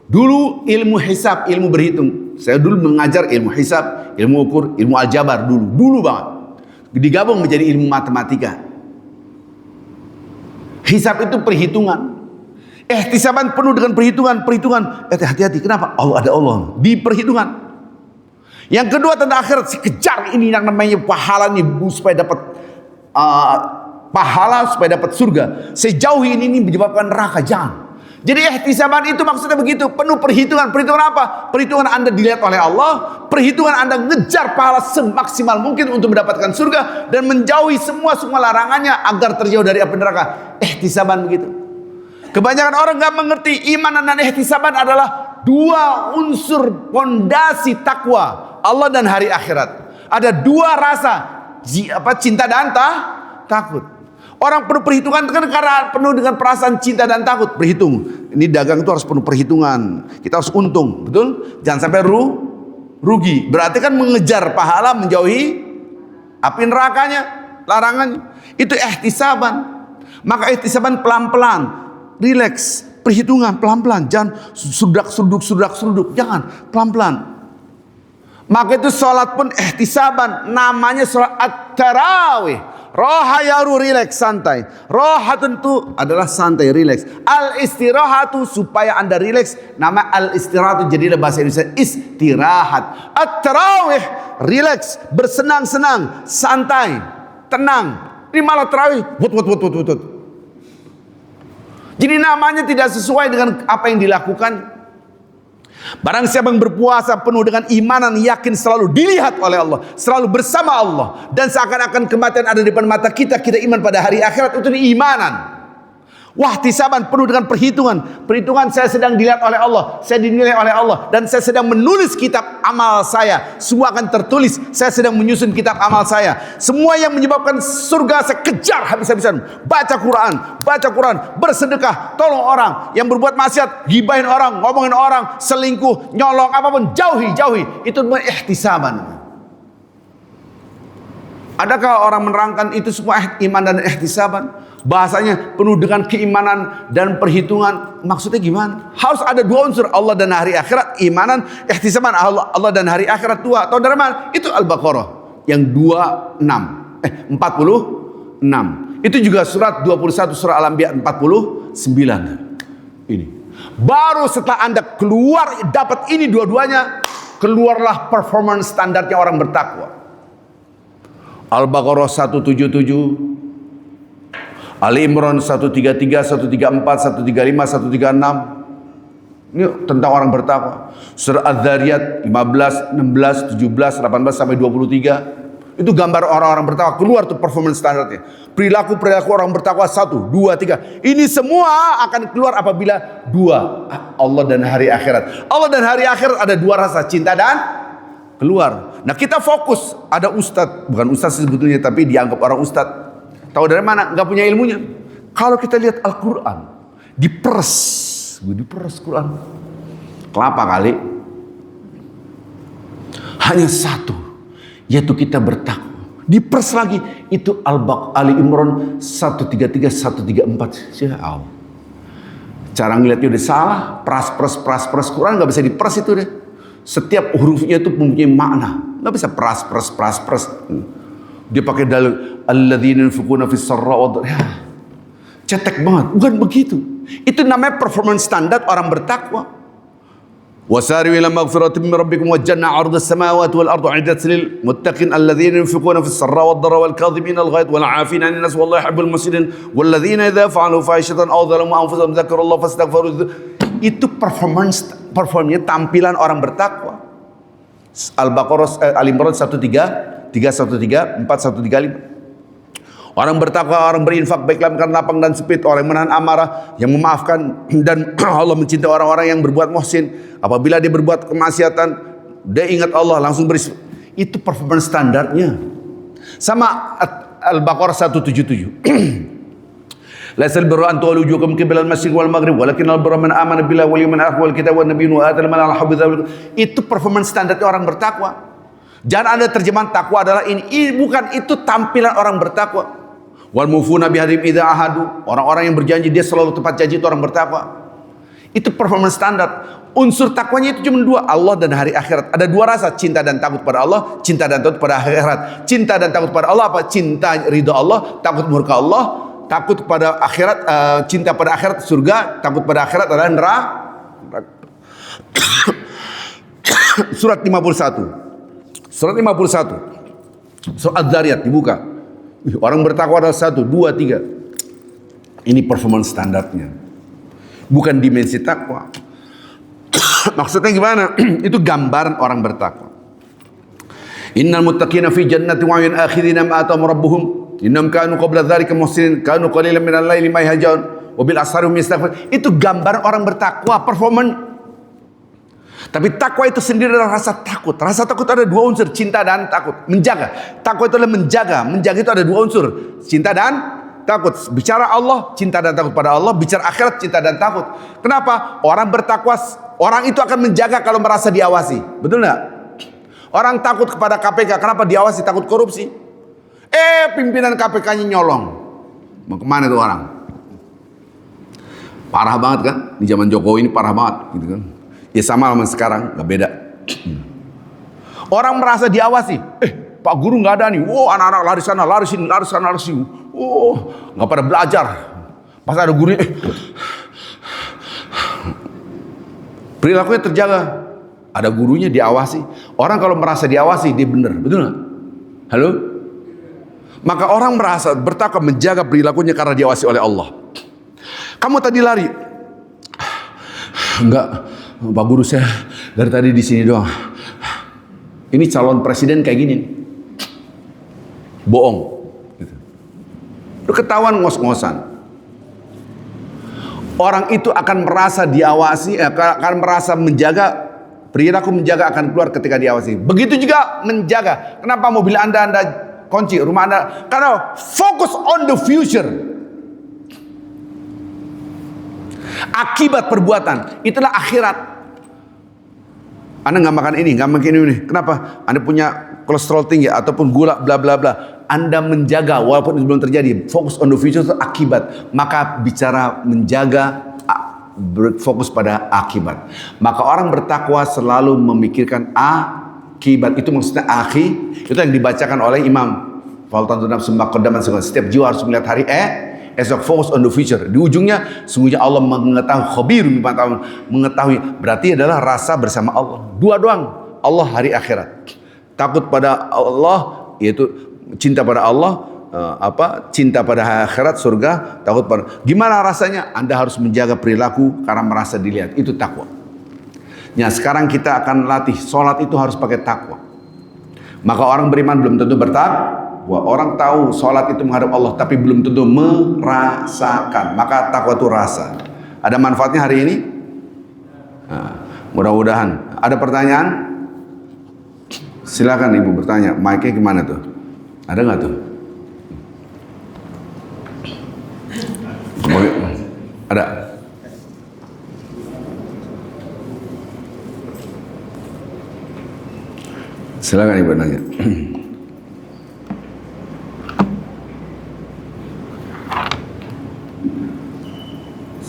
Dulu ilmu hisab, ilmu berhitung. Saya dulu mengajar ilmu hisab, ilmu ukur, ilmu aljabar dulu banget. Digabung menjadi ilmu matematika. Hisab itu perhitungan. Ihtisaban penuh dengan perhitungan. Hati-hati, kenapa? Allah, ada Allah di perhitungan. Yang kedua tentang akhirat, kejar ini yang namanya pahala nih, supaya dapat pahala, supaya dapat surga. Sejauh ini menyebabkan neraka, jangan. Jadi ihtisaban itu maksudnya begitu, penuh perhitungan. Perhitungan apa? Perhitungan Anda dilihat oleh Allah, perhitungan Anda ngejar pahala semaksimal mungkin untuk mendapatkan surga dan menjauhi semua larangannya agar terjauh dari api neraka. Ihtisaban begitu. Kebanyakan orang nggak mengerti iman dan ihtisaban adalah dua unsur pondasi takwa Allah dan hari akhirat. Ada dua rasa, cinta dan takut. Orang penuh perhitungan kan karena penuh dengan perasaan cinta dan takut. Berhitung, ini dagang itu harus penuh perhitungan. Kita harus untung, betul? Jangan sampai rugi. Berarti kan mengejar pahala, menjauhi api nerakanya, larangannya. Itu ihtisaban. Maka ihtisaban pelan-pelan. Relax, perhitungan pelan-pelan, jangan suduk, jangan, pelan-pelan. Maka itu sholat pun ihtisaban, namanya sholat at-tarawih. Roha yaru, relax, santai. Roha tentu adalah santai, relax. Al-istirahatu, supaya Anda relax, nama al-istirahatu jadilah bahasa Indonesia istirahat. At-tarawih, relax, bersenang-senang, santai, tenang. Ini malah tarawih, wut. Jadi namanya tidak sesuai dengan apa yang dilakukan. Barang siapa yang berpuasa penuh dengan imanan, yakin selalu dilihat oleh Allah, selalu bersama Allah, dan seakan-akan kematian ada di depan mata kita, kita iman pada hari akhirat, itu imanan. Wahtisaban penuh dengan perhitungan saya sedang dilihat oleh Allah, saya dinilai oleh Allah, dan saya sedang menulis kitab amal saya. Semua akan tertulis, saya sedang menyusun kitab amal saya. Semua yang menyebabkan surga saya kejar habis-habisan. Baca Quran, bersedekah, tolong orang. Yang berbuat maksiat, gibahin orang, ngomongin orang, selingkuh, nyolong, apapun, jauhi. Itu ihtisaban. Adakah orang menerangkan itu semua iman dan ihtisaban? Bahasanya penuh dengan keimanan dan perhitungan. Maksudnya gimana? Harus ada dua unsur, Allah dan hari akhirat. Imanan, ihtisaban, Allah dan hari akhirat dua. Tahu dari mana? Itu Al-Baqarah yang 46. Itu juga surat 21, surah Al-Anbiya 49. Ini. Baru setelah Anda keluar dapat ini dua-duanya, keluarlah performance standarnya orang bertakwa. Al-Baqarah 177, Ali Imran 133, 134, 135, 136. Ini tentang orang bertakwa. Surah Az-Zariyat 15, 16, 17, 18 sampai 23. Itu gambar orang-orang bertakwa. Keluar tuh performance standarnya. Perilaku orang bertakwa 1, 2, 3. Ini semua akan keluar apabila dua, Allah dan hari akhirat. Allah dan hari akhirat ada dua rasa, cinta dan keluar. Nah kita fokus, ada ustadz, bukan ustadz sebetulnya tapi dianggap orang ustadz. Tahu dari mana? Nggak punya ilmunya. Kalau kita lihat Al-Quran, diperes Quran. Kelapa kali. Hanya satu, yaitu kita bertakwa. Diperes lagi, itu Ali Imran 133, 134. Ya Allah. Cara ngeliatnya udah salah, peras Quran nggak bisa diperes itu deh. Setiap hurufnya itu mempunyai makna. Nggak bisa peras. Dia pakai dalil alladzina yunfiquna fis sarra wa cetek banget. Bukan begitu. Itu namanya performance standar orang bertakwa. Wasari'u ila maghfiratin min rabbikum wa jannah 'ardas samawati wal ardu 'iddat lil muttaqin alladzina yunfiquna fis sarra wad dharra wal kadhibina al ghaidh wal 'afina 'anil nas wallahu yuhibbul muhsinin walladzina idza fa'alu fahishatan aw dhalamu anfusahum dzakarullaha fastaghfiru. Itu performnya tampilan orang bertakwa. Al-Baqarah Al-Imran 133, 4, 135. Orang bertakwa, orang berinfak baik dalam keadaan lapang dan sempit, orang yang menahan amarah, yang memaafkan, dan Allah mencintai orang-orang yang berbuat muhsin. Apabila dia berbuat kemaksiatan, dia ingat Allah langsung itu performance standarnya. Sama Al-Baqarah 177. Laisal birra an tuwallu wujuhakum qibala al-masyriq wal maghrib walakinnal birra man amana billahi wal yawmil akhir wal kitabi wan nabiyyin wa atal mal al-habib. Itu performance standarnya orang bertakwa. Jangan Anda terjemahan takwa adalah ini bukan, itu tampilan orang bertakwa. Wal mufuna bihadhim idza ahadu, orang-orang yang berjanji dia selalu tepat janji, itu orang bertakwa. Itu performance standar. Unsur takwanya itu cuma dua, Allah dan hari akhirat. Ada dua rasa, cinta dan takut pada Allah, cinta dan takut pada akhirat. Cinta dan takut pada Allah apa? Cinta ridha Allah, takut murka Allah. takut pada akhirat, cinta pada akhirat surga, takut pada akhirat adalah neraka. Surat 51. Surat 51. Surat Az-Zariyat dibuka. Orang bertakwa adalah 1, 2, 3. Ini performance standarnya. Bukan dimensi takwa. Maksudnya gimana? Itu gambaran orang bertakwa. Innal muttaqina fi jannati wa 'uyun akhirina ma atahum rabbuhum innahum kanu qabla dzalika muhsinin kanu qalilan minal laili ma yahjaun wa bil asharihum yastaghfirun. Itu gambaran orang bertakwa, performance. Tapi takwa itu sendiri adalah rasa takut. Rasa takut ada 2 unsur, cinta dan takut. Menjaga. Takwa itu adalah menjaga. Menjaga itu ada 2 unsur, cinta dan takut. Bicara Allah, cinta dan takut pada Allah. Bicara akhirat, cinta dan takut. Kenapa? Orang bertakwa, orang itu akan menjaga kalau merasa diawasi. Betul nggak? Orang takut kepada KPK. Kenapa diawasi? Takut korupsi. Pimpinan KPK-nya nyolong. Mau kemana tuh orang? Parah banget kan? Di zaman Jokowi ini parah banget, gitu kan? Ya sama sama sekarang, nggak beda. Orang merasa diawasi. Pak guru nggak ada nih. Anak-anak lari sana, lari sini, lari sana, lari sini. Nggak pada belajar. Pas ada guru, perilakunya terjaga. Ada gurunya diawasi. Orang kalau merasa diawasi, dia benar, betul nggak? Halo? Maka orang merasa bertakwa menjaga perilakunya karena diawasi oleh Allah. Kamu tadi lari, enggak, Pak Guru saya dari tadi di sini doang. Ini calon presiden kayak gini, bohong. Itu ketahuan ngos-ngosan. Orang itu akan merasa diawasi, akan merasa menjaga. Perilaku menjaga akan keluar ketika diawasi. Begitu juga menjaga. Kenapa mobil Anda kunci, rumah Anda? Karena fokus on the future. Akibat perbuatan itulah akhirat. Anda nggak makan ini, nggak makan ini. Kenapa? Anda punya kolesterol tinggi ataupun gula, bla bla bla. Anda menjaga walaupun itu belum terjadi. Fokus on the future itu akibat. Maka bicara menjaga, berfokus pada akibat. Maka orang bertakwa selalu memikirkan akibat. Itu maksudnya itu yang dibacakan oleh Imam. Setiap jiwa harus melihat hari esok, focus on the future. Di ujungnya sungguhnya Allah mengetahui, khabirun bima ta'malun, mengetahui, berarti adalah rasa bersama Allah. 2 doang, Allah hari akhirat. Takut pada Allah, yaitu cinta pada Allah, cinta pada akhirat, surga, takut pada. Gimana rasanya? Anda harus menjaga perilaku karena merasa dilihat. Itu takwa. Ya, sekarang kita akan latih sholat itu harus pakai takwa. Maka orang beriman belum tentu bertakwa. Orang tahu sholat itu menghadap Allah, tapi belum tentu merasakan. Maka takwa itu rasa. Ada manfaatnya hari ini? Mudah-mudahan. Ada pertanyaan? Silakan Ibu bertanya. Mic-nya gimana tuh? Ada nggak tuh? Ada. Silakan Ibu nanya.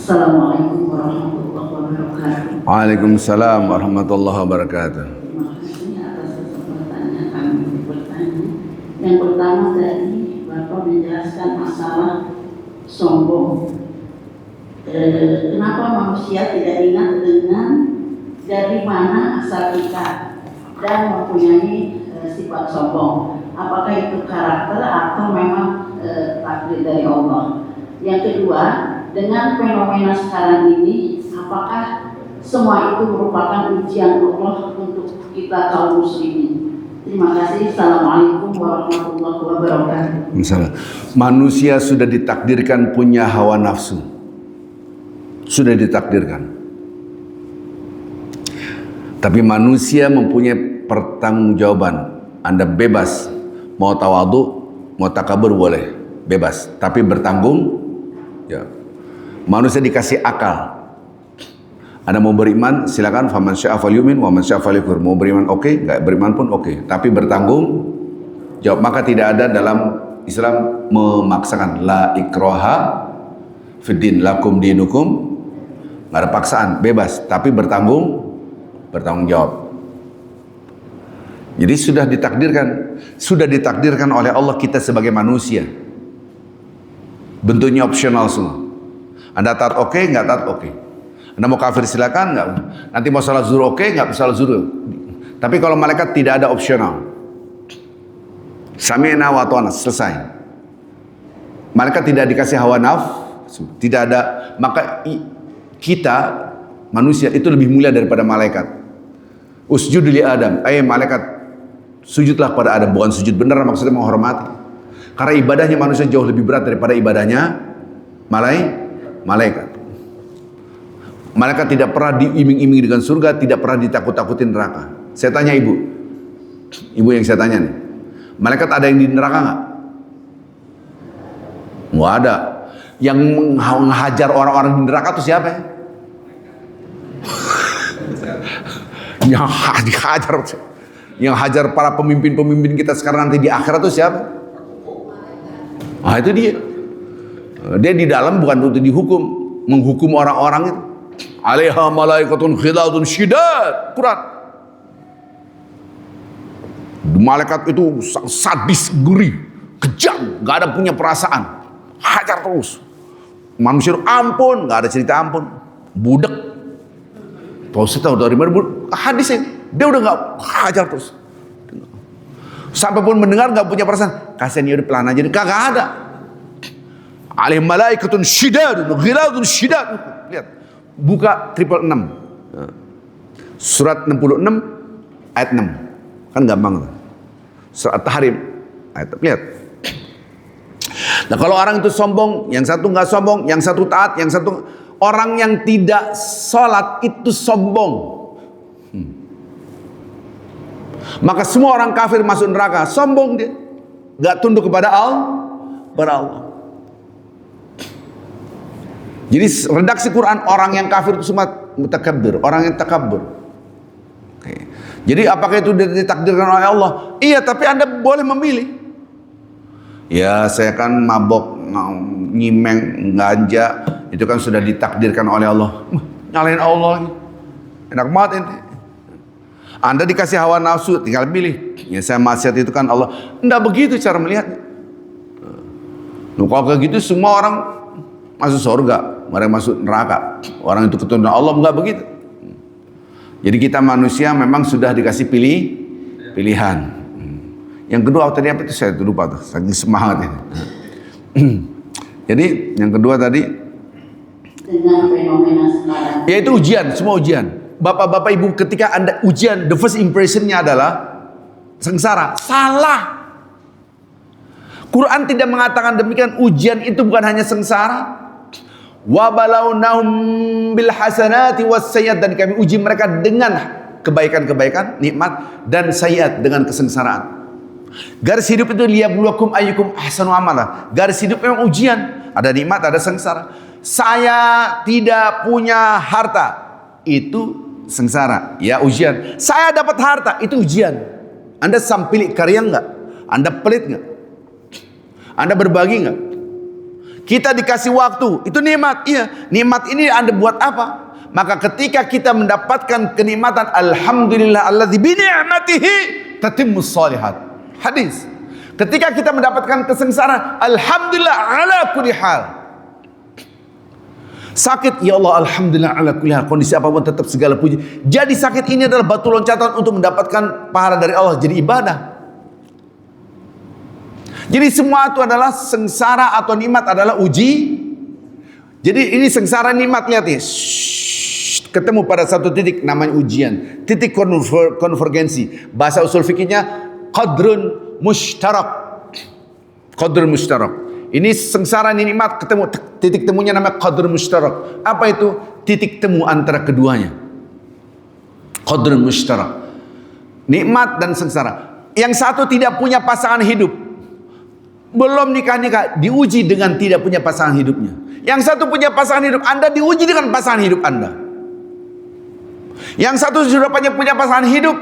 Assalamualaikum warahmatullahi wabarakatuh. Waalaikumsalam warahmatullahi wabarakatuh. Terima kasih atas kesempatannya kami bertanya. Yang pertama tadi Bapak menjelaskan masalah sombong. Kenapa manusia tidak ingat dengan dari mana asal kita dan mempunyai sifat sombong? Apakah itu karakter atau memang takdir dari Allah? Yang kedua, dengan fenomena sekarang ini, apakah semua itu merupakan ujian Allah untuk kita kaum muslimin? Terima kasih. Assalamualaikum warahmatullahi wabarakatuh. Misalnya, manusia sudah ditakdirkan punya hawa nafsu. Sudah ditakdirkan. Tapi manusia mempunyai pertanggungjawaban. Anda bebas. Mau tawadu, mau takabur boleh. Bebas. Tapi bertanggung jawab. Manusia dikasih akal. Anda mau beriman, silakan. Faman syaa falyumin wa man syaa falyakfur. Mau beriman oke, enggak beriman pun oke. Tapi bertanggung jawab. Maka tidak ada dalam Islam memaksakan. La ikraha fiddin, lakum dinukum. Enggak ada paksaan, bebas. Tapi bertanggung jawab. Jadi sudah ditakdirkan oleh Allah kita sebagai manusia. Bentuknya opsional semua. Anda taat oke, nggak taat oke. Anda mau kafir silakan, nggak. Nanti mau salat zuhur oke, nggak salat zuhur. Tapi kalau malaikat tidak ada opsional. Sami'na wa ata'na, selesai. Malaikat tidak dikasih hawa nafsu, tidak ada. Maka kita manusia itu lebih mulia daripada malaikat. Usjudu li Adam, malaikat sujudlah pada Adam, bukan sujud benar maksudnya menghormati. Karena ibadahnya manusia jauh lebih berat daripada ibadahnya malaikat. Malaikat tidak pernah diiming-iming dengan surga, tidak pernah ditakut-takutin neraka. Saya tanya ibu yang saya tanya nih, malaikat ada yang di neraka nggak? Nggak ada. Yang menghajar orang-orang di neraka itu siapa ya? Yang hajar para pemimpin-pemimpin kita sekarang nanti di akhirat itu siapa? Ah, itu dia. Dia di dalam bukan untuk dihukum, menghukum orang-orang itu. Alaiha malaikatun khidatun syidad. Quran. Malaikat itu sadis, gurih, kejam, gak ada punya perasaan. Hajar terus. Manusia ampun, gak ada cerita ampun. Budak. Pak Ustaz tahu dari mana hadisnya? Dia udah gak hajar terus. Sampai pun mendengar gak punya perasaan. Kasihan dia udah pelan aja. Kagak ada. Alaih malaikatun syidadun ghiladun syidad. Lihat. Buka 666. Surat 66 ayat 6. Kan gampang tuh. Surat Tahrim ayat. Lihat. Nah kalau orang itu sombong, yang satu nggak sombong, yang satu taat, yang satu orang yang tidak sholat itu sombong. Maka semua orang kafir masuk neraka, sombong dia, nggak tunduk kepada Allah. Jadi redaksi Quran, orang yang kafir itu semua mutakabbir, orang yang takabbur. Jadi apakah itu ditakdirkan oleh Allah? Iya, tapi Anda boleh memilih. Ya saya kan mabok, nyimeng, ganja, itu kan sudah ditakdirkan oleh Allah. Nyalain Allah, enak banget ente. Anda dikasih hawa nafsu, tinggal pilih. Ya saya maksiat itu kan Allah. Enggak begitu cara melihatnya. Kalau kayak gitu semua orang masuk surga, mereka masuk neraka. Orang itu keturunan Allah, enggak begitu. Jadi kita manusia memang sudah dikasih pilihan. Yang kedua tadi apa itu saya lupa tuh, saking semangat ini. Jadi yang kedua tadi dengan fenomena sekarang, yaitu ujian, semua ujian. Bapak-bapak ibu, ketika Anda ujian, the first impressionnya adalah sengsara. Salah. Quran tidak mengatakan demikian. Ujian itu bukan hanya sengsara. Wa balawnahum bil hasanati was sayyiat, dan kami uji mereka dengan kebaikan-kebaikan, nikmat, dan sayyiat dengan kesengsaraan. Garis hidup itu liyabluwakum ayyukum ahsanu amala. Garis hidup memang ujian, ada nikmat, ada sengsara. Saya tidak punya harta, itu sengsara, ya ujian. Saya dapat harta, itu ujian. Anda sampili karya enggak? Anda pelit enggak? Anda berbagi enggak? Kita dikasih waktu, itu nikmat. Iya, nikmat ini Anda buat apa? Maka ketika kita mendapatkan kenikmatan, alhamdulillah alladzi bi ni'matihi tatimmus shalihat. Hadis. Ketika kita mendapatkan kesengsaraan, alhamdulillah ala kulli hal. Sakit, ya Allah, alhamdulillah ala kulli hal. Kondisi apapun tetap segala puji. Jadi sakit ini adalah batu loncatan untuk mendapatkan pahala dari Allah, jadi ibadah. Jadi semua itu adalah sengsara atau nikmat adalah uji. Jadi ini sengsara nikmat, lihat ya. Ketemu pada satu titik namanya ujian. Titik konvergensi. Bahasa usul fikihnya qadrun mushtarak. Qadrun mushtarak. Ini sengsara ini nikmat ketemu titik temunya namanya qadrun mushtarak. Apa itu? Titik temu antara keduanya. Qadrun mushtarak. Nikmat dan sengsara. Yang satu tidak punya pasangan hidup. Belum nikah-nikah, diuji dengan tidak punya pasangan hidupnya. Yang satu punya pasangan hidup, Anda diuji dengan pasangan hidup Anda. Yang satu sudah punya pasangan hidup,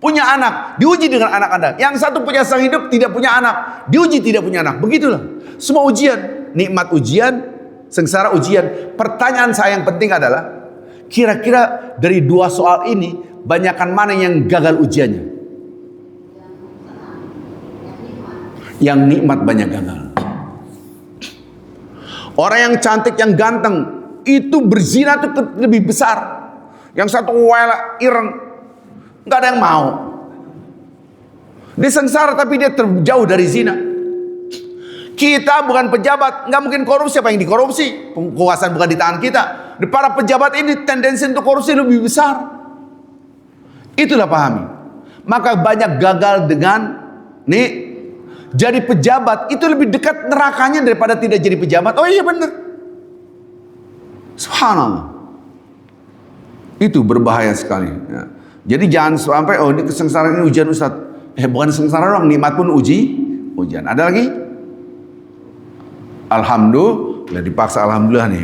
punya anak, diuji dengan anak Anda. Yang satu punya pasangan hidup, tidak punya anak, diuji tidak punya anak. Begitulah. Semua ujian, nikmat ujian, sengsara ujian. Pertanyaan saya yang penting adalah, kira-kira dari dua soal ini, banyakkan mana yang gagal ujiannya? Yang nikmat banyak gagal. Orang yang cantik, yang ganteng, itu berzina itu lebih besar. Yang satu welak, ireng, nggak ada yang mau. Dia sengsara tapi dia terjauh dari zina. Kita bukan pejabat, nggak mungkin korupsi. Apa yang dikorupsi? Kekuasaan bukan di tangan kita. Para pejabat ini tendensi untuk korupsi lebih besar. Itulah pahami. Maka banyak gagal dengan nih jadi pejabat itu lebih dekat nerakanya daripada tidak jadi pejabat. Oh iya benar. Subhanallah. Itu berbahaya sekali. Ya. Jadi jangan sampai ini kesengsaraan ini ujian Ustaz. Bukan sengsara doang, nikmat pun ujian. Ada lagi? Alhamdulillah, dipaksa alhamdulillah nih.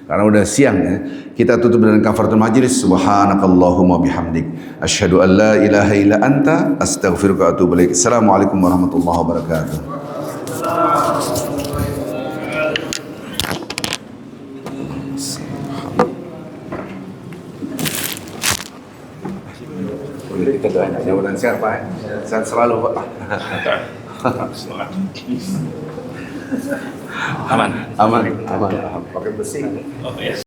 Karena udah siang ya. Kita tutup dengan kafaratul majlis. Subhanakallahumma bihamdik asyhadu an la ilaha illa anta astaghfiruka wa atubu ilaik. Assalamualaikum warahmatullahi wabarakatuh. Kita doain mudah-mudahan sehat Pak. Sehat selalu Pak. Aman. Pakai bersih.